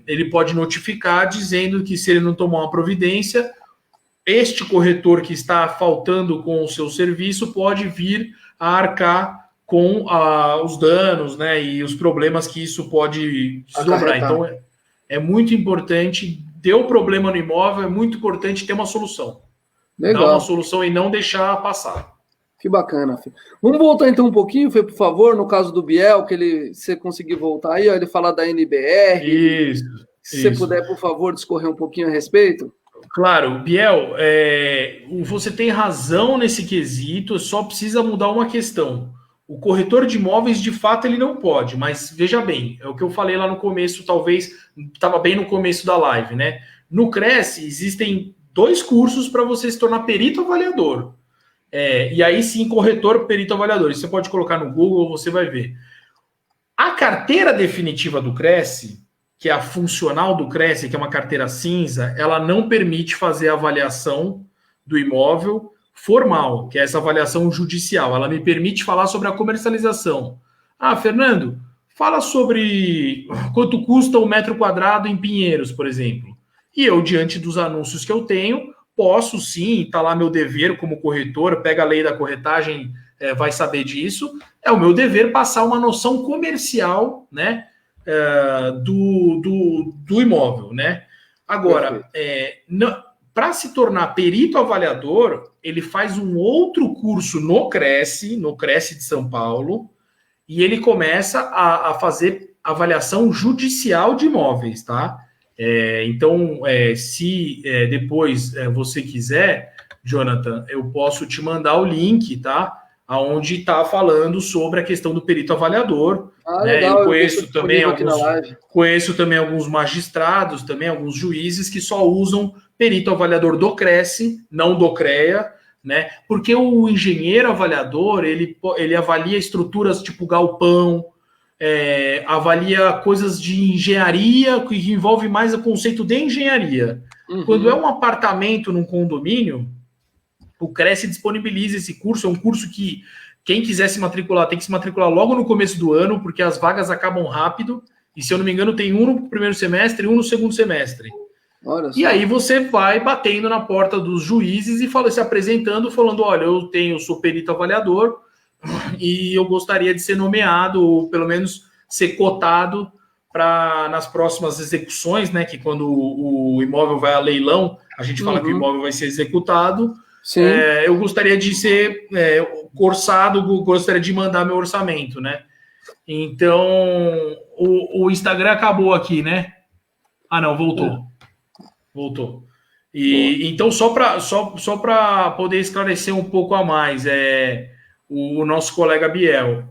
B: ele pode notificar dizendo que se ele não tomar uma providência, este corretor que está faltando com o seu serviço pode vir a arcar com os danos, né, e os problemas que isso pode desdobrar. Então, é muito importante, deu problema no imóvel, é muito importante ter uma solução.
A: Legal.
B: Dar uma solução e não deixar passar.
A: Que bacana, Fê. Vamos voltar então um pouquinho, Fê, por favor, no caso do Biel, que você conseguir voltar aí, ó, ele fala da NBR.
B: Isso.
A: Se você puder, por favor, discorrer um pouquinho a respeito.
B: Claro, Biel, você tem razão nesse quesito, só precisa mudar uma questão. O corretor de imóveis, de fato, ele não pode, mas veja bem, é o que eu falei lá no começo, talvez estava bem no começo da live, né? No Cresce, existem 2 cursos para você se tornar perito avaliador. E aí sim, corretor, perito avaliador. Você pode colocar no Google, você vai ver. A carteira definitiva do Cresce, que é a funcional do Cresce, que é uma carteira cinza, ela não permite fazer a avaliação do imóvel formal, que é essa avaliação judicial. Ela me permite falar sobre a comercialização. Fernando, fala sobre quanto custa um metro quadrado em Pinheiros, por exemplo. E eu, diante dos anúncios que eu tenho, posso sim, está lá meu dever como corretor, pega a lei da corretagem, vai saber disso. É o meu dever passar uma noção comercial, né, do imóvel, né? Agora, para se tornar perito avaliador, ele faz um outro curso no Cresce de São Paulo, e ele começa a fazer avaliação judicial de imóveis, tá? Então, se depois você quiser, Jonathan, eu posso te mandar o link, tá? Onde está falando sobre a questão do perito avaliador.
A: Legal,
B: eu conheço também alguns magistrados, também alguns juízes que só usam perito avaliador do Cresce, não do CREA, né? Porque o engenheiro avaliador, ele avalia estruturas tipo galpão, avalia coisas de engenharia que envolve mais o conceito de engenharia. Uhum. Quando é um apartamento num condomínio, o Cresce disponibiliza esse curso. É um curso que quem quiser se matricular tem que se matricular logo no começo do ano, porque as vagas acabam rápido. E se eu não me engano, tem um no primeiro semestre e um no segundo semestre. E aí você vai batendo na porta dos juízes e se apresentando, falando: olha, eu sou perito avaliador e eu gostaria de ser nomeado, ou pelo menos ser cotado para nas próximas execuções, né? Que quando o imóvel vai a leilão, a gente fala que o imóvel vai ser executado. Eu gostaria de ser orçado, gostaria de mandar meu orçamento, né? Então, o Instagram acabou aqui, né? Não, voltou. Então, só para poder esclarecer um pouco a mais, o nosso colega Biel,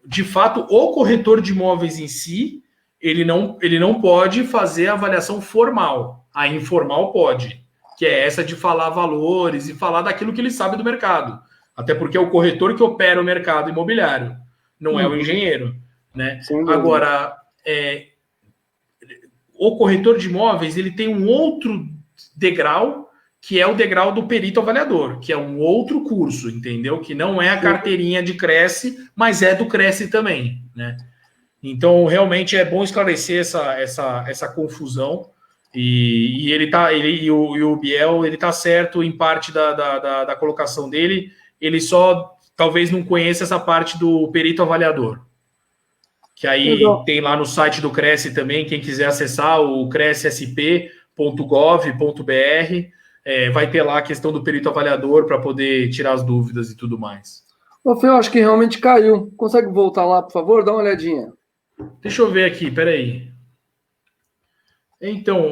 B: de fato, o corretor de imóveis em si, ele não pode fazer a avaliação formal. A informal pode, que é essa de falar valores e falar daquilo que ele sabe do mercado. Até porque é o corretor que opera o mercado imobiliário, não é o engenheiro, né? Agora, o corretor de imóveis, ele tem um outro degrau, que é o degrau do perito avaliador, que é um outro curso, entendeu? Que não é a carteirinha de Cresce, mas é do Cresce também, né? Então, realmente é bom esclarecer essa confusão. E o Biel, ele tá certo em parte da colocação dele, ele só talvez não conheça essa parte do perito avaliador, que aí tem lá no site do Cresce também, quem quiser acessar, o crescsp.gov.br, vai ter lá a questão do perito avaliador para poder tirar as dúvidas e tudo mais.
A: Ô, Fê, eu acho que realmente caiu. Consegue voltar lá, por favor? Dá uma olhadinha.
B: Deixa eu ver aqui, peraí. Então,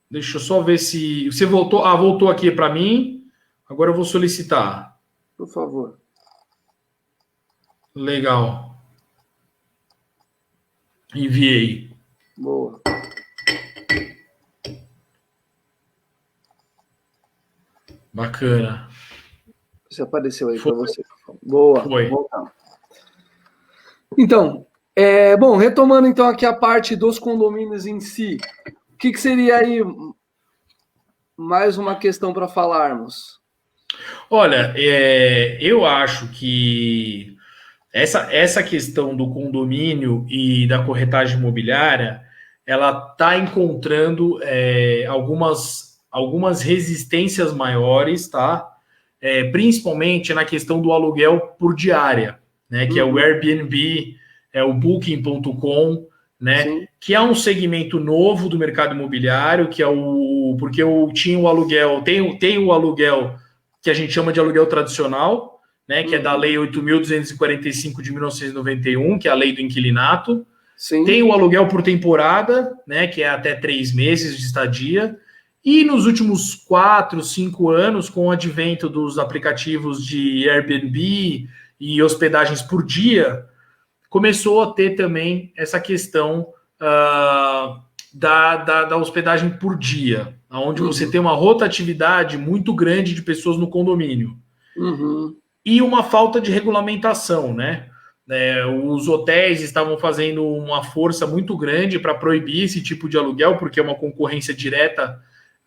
B: deixa eu só ver se... Você voltou... voltou aqui para mim. Agora eu vou solicitar.
A: Por favor.
B: Legal. Enviei.
A: Boa.
B: Bacana.
A: Se apareceu aí para você. Boa.
B: Foi.
A: Então, bom, retomando então aqui a parte dos condomínios em si, o que seria aí mais uma questão para falarmos?
B: Olha, eu acho que essa questão do condomínio e da corretagem imobiliária, ela está encontrando algumas resistências maiores, tá? Principalmente na questão do aluguel por diária, né? Que é o Airbnb, o Booking.com, né? Sim. Que é um segmento novo do mercado imobiliário, que é porque tinha o aluguel, tem o aluguel que a gente chama de aluguel tradicional, né? Que é da Lei 8.245 de 1991, que é a lei do inquilinato. Sim. Tem o aluguel por temporada, né? Que é até 3 meses de estadia. E nos últimos 4, 5 anos, com o advento dos aplicativos de Airbnb e hospedagens por dia, começou a ter também essa questão da hospedagem por dia, onde você tem uma rotatividade muito grande de pessoas no condomínio. E uma falta de regulamentação, né? Os hotéis estavam fazendo uma força muito grande para proibir esse tipo de aluguel, porque é uma concorrência direta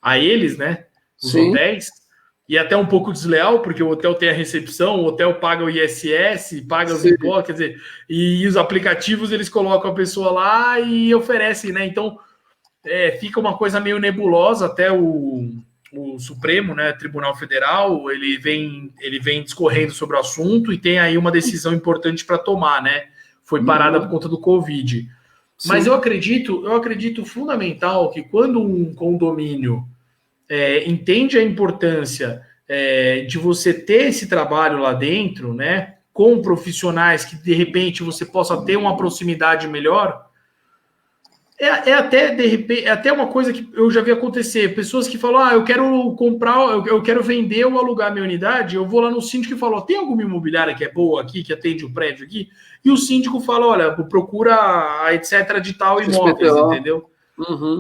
B: a eles, né? Os Sim. hotéis. E até um pouco desleal, porque o hotel tem a recepção, o hotel paga o ISS, paga os impostos, quer dizer, e os aplicativos eles colocam a pessoa lá e oferecem, né? Então fica uma coisa meio nebulosa. Até o Supremo, né, Tribunal Federal, ele vem discorrendo sobre o assunto e tem aí uma decisão importante para tomar, né? Foi parada por conta do Covid. Sim. Mas eu acredito fundamental que quando um condomínio entende a importância de você ter esse trabalho lá dentro, né, com profissionais que de repente você possa ter uma proximidade melhor, até uma coisa que eu já vi acontecer. Pessoas que falam, eu quero comprar, eu quero vender ou alugar minha unidade, eu vou lá no síndico e falo, tem alguma imobiliária que é boa aqui, que atende o prédio aqui? E o síndico fala, olha, procura a etc de tal imóveis, entendeu?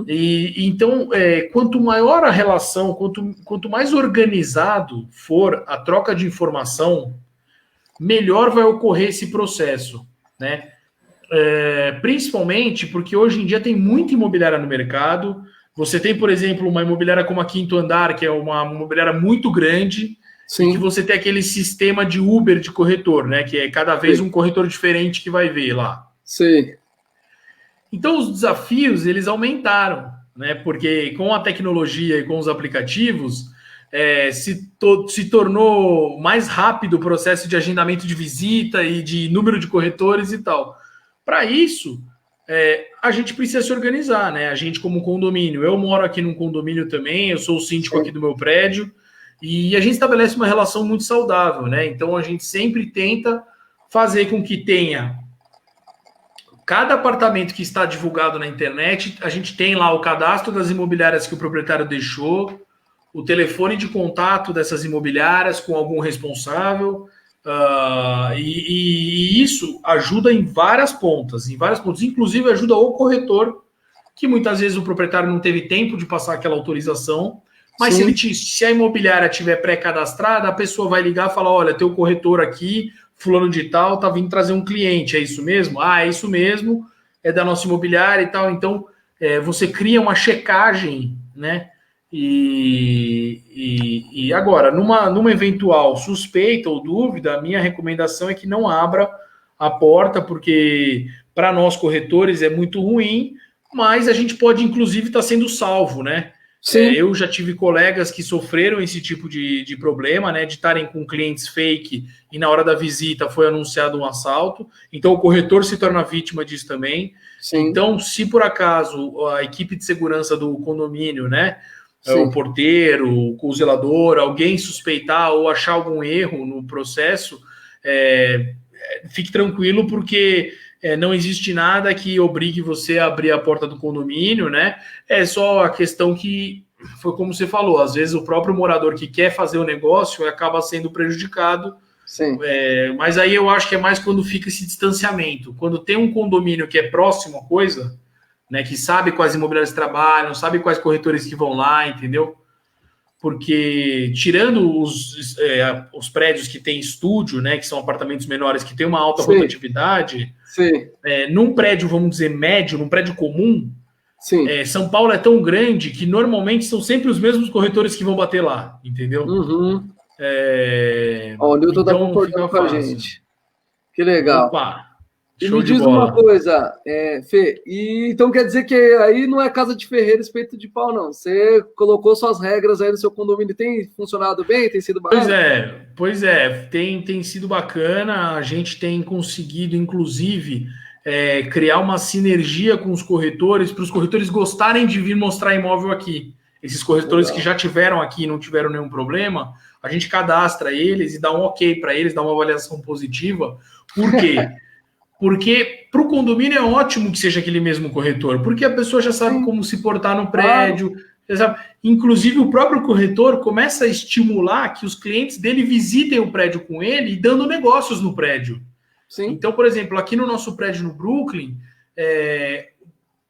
B: E então, quanto maior a relação, quanto mais organizado for a troca de informação, melhor vai ocorrer esse processo, né? Principalmente porque hoje em dia tem muita imobiliária no mercado. Você tem, por exemplo, uma imobiliária como a Quinto Andar, que é uma imobiliária muito grande, Sim. e que você tem aquele sistema de Uber de corretor, né? Que é cada vez Sim. um corretor diferente que vai ver lá.
A: Sim.
B: Então os desafios eles aumentaram, né? Porque com a tecnologia e com os aplicativos se tornou mais rápido o processo de agendamento de visita e de número de corretores e tal. Para isso, a gente precisa se organizar, né? A gente como condomínio, eu moro aqui num condomínio também, eu sou o síndico aqui do meu prédio, e a gente estabelece uma relação muito saudável, né? Então a gente sempre tenta fazer com que tenha cada apartamento que está divulgado na internet, a gente tem lá o cadastro das imobiliárias que o proprietário deixou, o telefone de contato dessas imobiliárias com algum responsável, e isso ajuda em várias pontas, inclusive ajuda o corretor, que muitas vezes o proprietário não teve tempo de passar aquela autorização, mas se a imobiliária tiver pré-cadastrada, a pessoa vai ligar e falar, olha, tem o corretor aqui, fulano de tal, tá vindo trazer um cliente, é isso mesmo? É isso mesmo, é da nossa imobiliária e tal. Então, você cria uma checagem, né? E agora, numa eventual suspeita ou dúvida, a minha recomendação é que não abra a porta, porque para nós corretores é muito ruim, mas a gente pode, inclusive, estar sendo salvo, né?
A: Sim.
B: Eu já tive colegas que sofreram esse tipo de problema, né? De estarem com clientes fake e na hora da visita foi anunciado um assalto. Então o corretor se torna vítima disso também.
A: Sim.
B: Então, se por acaso a equipe de segurança do condomínio, né?
A: Sim.
B: O porteiro, o zelador, alguém suspeitar ou achar algum erro no processo, fique tranquilo, porque não existe nada que obrigue você a abrir a porta do condomínio, né? É só a questão que foi como você falou, às vezes o próprio morador que quer fazer o negócio acaba sendo prejudicado.
A: Sim.
B: Mas aí eu acho que é mais quando fica esse distanciamento. Quando tem um condomínio que é próximo à coisa, né, que sabe quais imobiliários trabalham, sabe quais corretores que vão lá, entendeu? Porque tirando os prédios que tem estúdio, né, que são apartamentos menores, que tem uma alta
A: Sim.
B: rotatividade,
A: Sim.
B: Num prédio, vamos dizer, médio, num prédio comum,
A: Sim.
B: São Paulo é tão grande que normalmente são sempre os mesmos corretores que vão bater lá, entendeu?
A: Uhum. O Newton está
B: Então
A: concordando
B: fica
A: com a
B: fácil.
A: gente. Que legal.
B: Opa!
A: E
B: Show
A: me
B: de
A: diz
B: bola.
A: uma coisa, Fê, então quer dizer que aí não é casa de ferreiro espeto de pau, não. Você colocou suas regras aí no seu condomínio, tem funcionado bem, tem sido bacana?
B: Pois é, tem sido bacana, a gente tem conseguido, inclusive, criar uma sinergia com os corretores, para os corretores gostarem de vir mostrar imóvel aqui. Esses corretores
A: Legal.
B: que já tiveram aqui e não tiveram nenhum problema, a gente cadastra eles e dá um ok para eles, dá uma avaliação positiva. Por quê? Porque para o condomínio é ótimo que seja aquele mesmo corretor, porque a pessoa já sabe como se portar no prédio. Claro. Inclusive, o próprio corretor começa a estimular que os clientes dele visitem o prédio com ele e dando negócios no prédio.
A: Sim.
B: Então, por exemplo, aqui no nosso prédio no Brooklyn,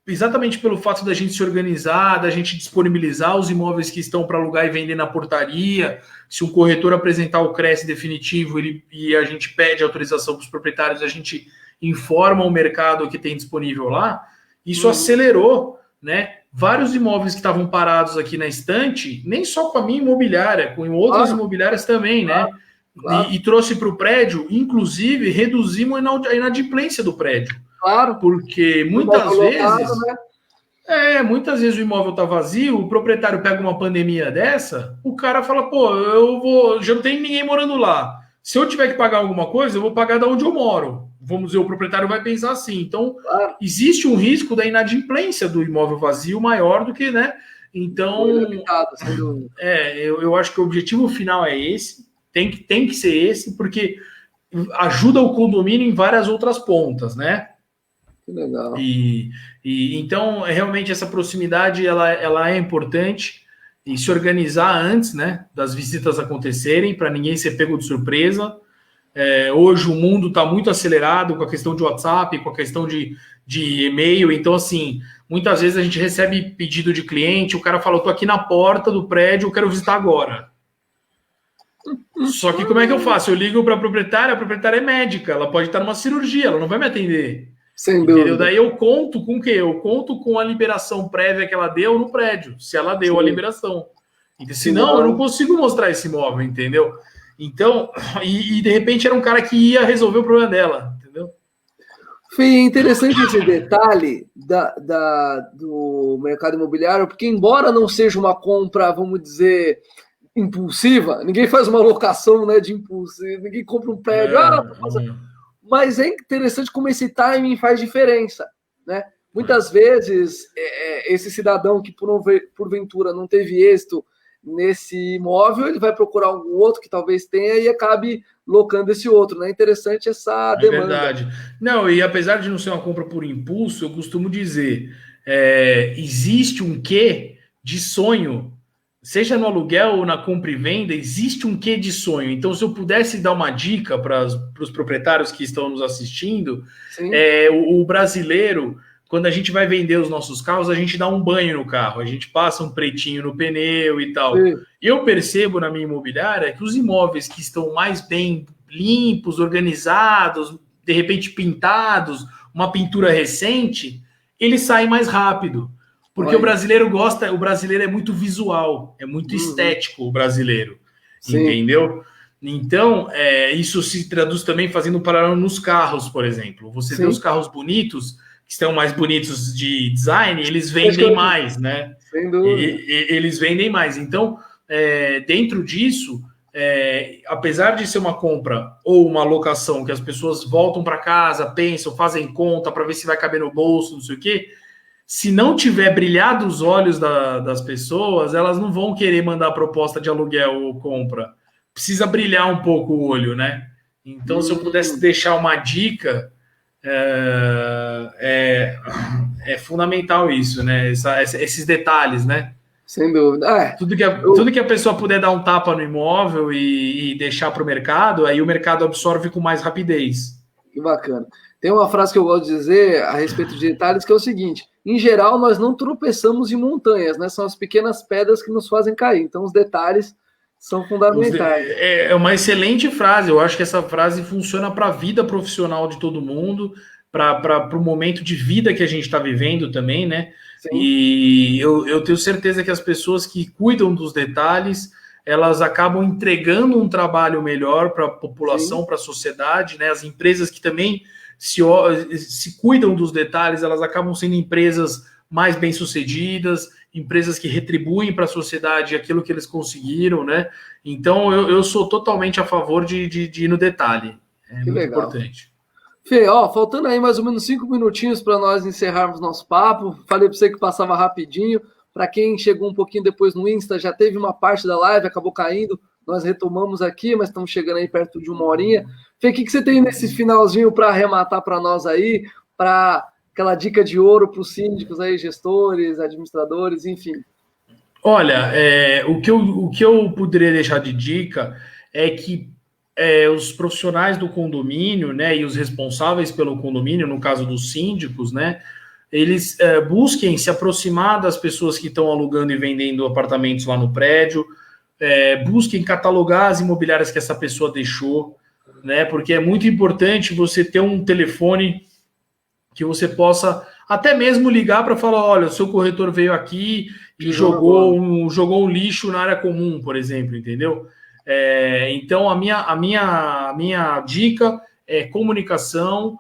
B: exatamente pelo fato da gente se organizar, da gente disponibilizar os imóveis que estão para alugar e vender na portaria, se um corretor apresentar o CRES definitivo e a gente pede autorização para os proprietários, a gente informa o mercado que tem disponível lá, isso acelerou, né? Vários imóveis que estavam parados aqui na estante, nem só com a minha imobiliária, com outras imobiliárias também, né? Claro. E trouxe para o prédio, inclusive, reduzimos a inadimplência do prédio.
A: Claro.
B: Porque muitas vezes... muitas vezes o imóvel está vazio, o proprietário pega uma pandemia dessa, o cara fala, já não tem ninguém morando lá. Se eu tiver que pagar alguma coisa, eu vou pagar da onde eu moro. Vamos dizer, o proprietário vai pensar assim. Então, existe um risco da inadimplência do imóvel vazio maior do que, né? Então, eu acho que o objetivo final é esse, tem que ser esse, porque ajuda o condomínio em várias outras pontas, né?
A: Que legal.
B: Então, realmente, essa proximidade, ela é importante, e se organizar antes, né, das visitas acontecerem, para ninguém ser pego de surpresa. Hoje o mundo está muito acelerado com a questão de WhatsApp, com a questão de e-mail. Então, assim, muitas vezes a gente recebe pedido de cliente, o cara fala, eu tô aqui na porta do prédio, eu quero visitar agora. Só que como é que eu faço? Eu ligo para a proprietária é médica, ela pode estar numa cirurgia, ela não vai me atender.
A: Sem dúvida.
B: Daí eu conto com o quê? Eu conto com a liberação prévia que ela deu no prédio, se ela deu a liberação. Então, senão, eu não consigo mostrar esse imóvel, entendeu? Então, e de repente era um cara que ia resolver o problema dela, entendeu?
A: Fê, é interessante esse detalhe do mercado imobiliário, porque embora não seja uma compra, vamos dizer, impulsiva, ninguém faz uma locação, né, de impulso, ninguém compra um prédio, mas é interessante como esse timing faz diferença, né? Muitas vezes, esse cidadão que porventura não teve êxito nesse imóvel, ele vai procurar algum outro que talvez tenha e acabe locando esse outro, né? Interessante essa demanda.
B: Verdade. Não, e apesar de não ser uma compra por impulso, eu costumo dizer, existe um quê de sonho, seja no aluguel ou na compra e venda, existe um quê de sonho. Então, se eu pudesse dar uma dica para os proprietários que estão nos assistindo, o brasileiro, quando a gente vai vender os nossos carros, a gente dá um banho no carro, a gente passa um pretinho no pneu e tal. Sim. Eu percebo na minha imobiliária que os imóveis que estão mais bem limpos, organizados, de repente pintados, uma pintura recente, eles saem mais rápido. Porque o brasileiro gosta, o brasileiro é muito visual, é muito estético o brasileiro, entendeu? Então, isso se traduz também fazendo um paralelo nos carros, por exemplo. Você vê os carros bonitos, estão mais bonitos de design, eles vendem mais, né?
A: Sem dúvida.
B: Eles vendem mais. Então, dentro disso, apesar de ser uma compra ou uma locação que as pessoas voltam para casa, pensam, fazem conta para ver se vai caber no bolso, não sei o quê, se não tiver brilhado os olhos das pessoas, elas não vão querer mandar proposta de aluguel ou compra. Precisa brilhar um pouco o olho, né? Então, se eu pudesse deixar uma dica, é fundamental isso, né? Esses detalhes, né?
A: Sem dúvida.
B: Tudo que a pessoa puder dar um tapa no imóvel e deixar para o mercado, aí o mercado absorve com mais rapidez.
A: Que bacana. Tem uma frase que eu gosto de dizer a respeito de detalhes, que é o seguinte: em geral, nós não tropeçamos em montanhas, né? São as pequenas pedras que nos fazem cair. Então, os detalhes são fundamentais.
B: É uma excelente frase. Eu acho que essa frase funciona para a vida profissional de todo mundo, para o momento de vida que a gente está vivendo também, né? Sim. E eu tenho certeza que as pessoas que cuidam dos detalhes, elas acabam entregando um trabalho melhor para a população, para a sociedade, né? As empresas que também se cuidam dos detalhes, elas acabam sendo empresas mais bem-sucedidas, empresas que retribuem para a sociedade aquilo que eles conseguiram, né? Então, eu sou totalmente a favor de ir no detalhe. É muito legal. Importante.
A: Fê, faltando aí mais ou menos 5 minutinhos para nós encerrarmos nosso papo. Falei para você que passava rapidinho. Para quem chegou um pouquinho depois no Insta, já teve uma parte da live, acabou caindo. Nós retomamos aqui, mas estamos chegando aí perto de 1 horinha. Fê, o que você tem nesse finalzinho para arrematar para nós aí, para aquela dica de ouro para os síndicos aí, gestores, administradores, enfim?
B: Olha, o que eu poderia deixar de dica é que os profissionais do condomínio, né, e os responsáveis pelo condomínio, no caso dos síndicos, né, eles busquem se aproximar das pessoas que estão alugando e vendendo apartamentos lá no prédio, busquem catalogar as imobiliárias que essa pessoa deixou, né, porque é muito importante você ter um telefone que você possa até mesmo ligar para falar, olha, o seu corretor veio aqui e jogou um lixo na área comum, por exemplo, entendeu? Então, a minha dica é comunicação,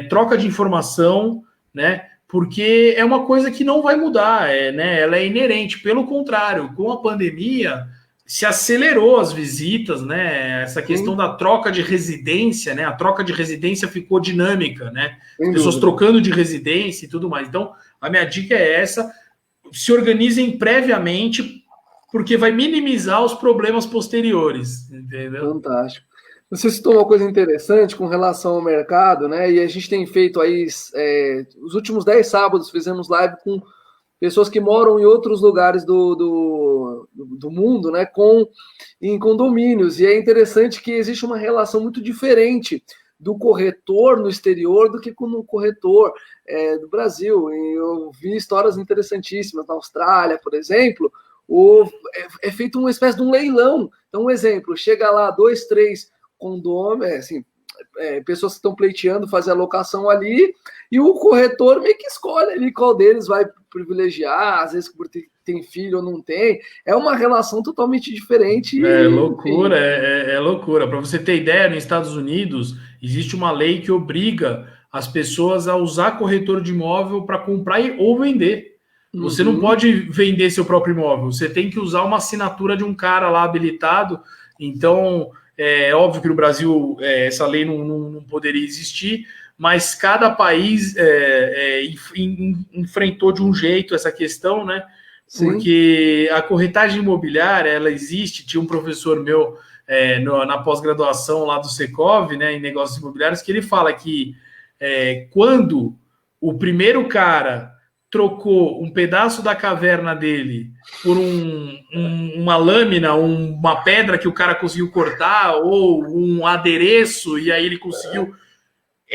B: troca de informação, né? Porque é uma coisa que não vai mudar, né? Ela é inerente. Pelo contrário, com a pandemia, se acelerou as visitas, né? Essa questão da troca de residência, né? A troca de residência ficou dinâmica, né? As pessoas trocando de residência e tudo mais. Então, a minha dica é essa: se organizem previamente, porque vai minimizar os problemas posteriores, entendeu?
A: Fantástico. Você citou uma coisa interessante com relação ao mercado, né? E a gente tem feito aí, os últimos 10 sábados fizemos live com pessoas que moram em outros lugares do mundo, né? Em condomínios. E é interessante que existe uma relação muito diferente do corretor no exterior do que com o corretor do Brasil. E eu vi histórias interessantíssimas na Austrália, por exemplo. É feito uma espécie de um leilão. Então, um exemplo, chega lá 2, 3 condôminos, assim, pessoas que estão pleiteando fazer a locação ali, e o corretor meio que escolhe ali qual deles vai privilegiar, às vezes porque tem filho ou não tem. É uma relação totalmente diferente.
B: É loucura, é loucura. Para você ter ideia, nos Estados Unidos existe uma lei que obriga as pessoas a usar corretor de imóvel para comprar ou vender. Você não pode vender seu próprio imóvel, você tem que usar uma assinatura de um cara lá habilitado. Então, é óbvio que no Brasil essa lei não poderia existir, mas cada país enfrentou de um jeito essa questão, né? Sim. Porque a corretagem imobiliária, ela existe. Tinha um professor meu na pós-graduação lá do Secov, né, em negócios imobiliários, que ele fala que quando o primeiro cara trocou um pedaço da caverna dele por uma lâmina, uma pedra que o cara conseguiu cortar, ou um adereço, e aí ele conseguiu...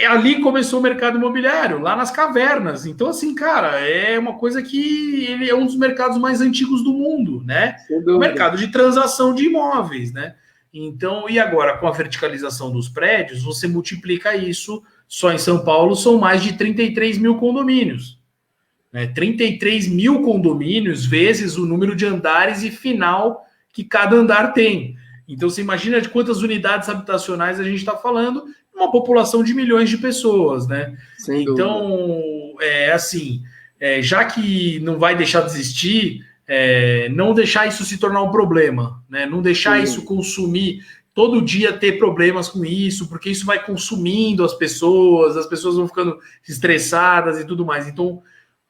B: ali começou o mercado imobiliário, lá nas cavernas. Então, assim, cara, é uma coisa que ele é um dos mercados mais antigos do mundo, né? O mercado de transação de imóveis, né? Então, e agora, com a verticalização dos prédios, você multiplica isso, só em São Paulo são mais de 33 mil condomínios. 33 mil condomínios vezes o número de andares e final que cada andar tem. Então, você imagina de quantas unidades habitacionais a gente está falando, uma população de milhões de pessoas, né? Então, assim, já que não vai deixar de existir, não deixar isso se tornar um problema, né? Não deixar isso consumir, todo dia ter problemas com isso, porque isso vai consumindo as pessoas vão ficando estressadas e tudo mais. Então,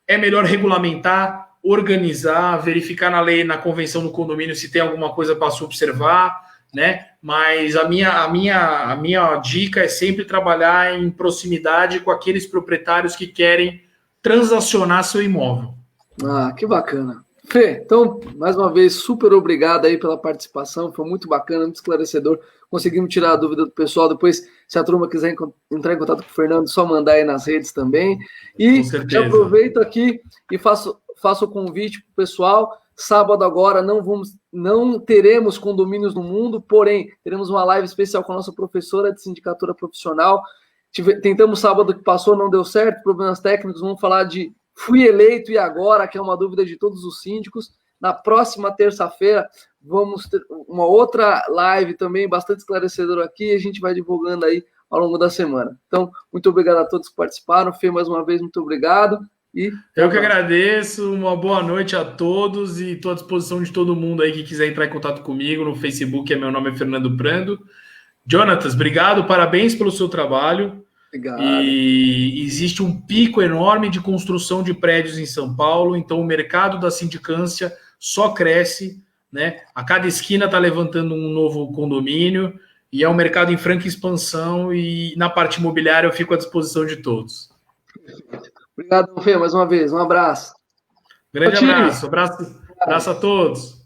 B: é melhor regulamentar, organizar, verificar na lei, na convenção do condomínio se tem alguma coisa para se observar, né? Mas a minha dica é sempre trabalhar em proximidade com aqueles proprietários que querem transacionar seu imóvel.
A: Ah, que bacana. Fê, então, mais uma vez, super obrigado aí pela participação, foi muito bacana, muito esclarecedor. Conseguimos tirar a dúvida do pessoal. Depois, se a turma quiser entrar em contato com o Fernando, só mandar aí nas redes também. E já aproveito aqui e faço o convite para o pessoal. Sábado agora não teremos condomínios no mundo, porém, teremos uma live especial com a nossa professora de sindicatura profissional. Tentamos sábado que passou, não deu certo, problemas técnicos, vamos falar de fui eleito e agora, que é uma dúvida de todos os síndicos. Na próxima terça-feira, vamos ter uma outra live também, bastante esclarecedora aqui, e a gente vai divulgando aí ao longo da semana. Então, muito obrigado a todos que participaram. Fê, mais uma vez, muito obrigado.
B: Eu que agradeço, uma boa noite a todos e estou à disposição de todo mundo aí que quiser entrar em contato comigo no Facebook, meu nome é Fernando Brando. Jonatas, obrigado, parabéns pelo seu trabalho.
A: Obrigado.
B: E existe um pico enorme de construção de prédios em São Paulo, então o mercado da sindicância só cresce, né? A cada esquina está levantando um novo condomínio e é um mercado em franca expansão e na parte imobiliária eu fico à disposição de todos.
A: Obrigado, Fê, mais uma vez. Um abraço.
B: Grande abraço a todos.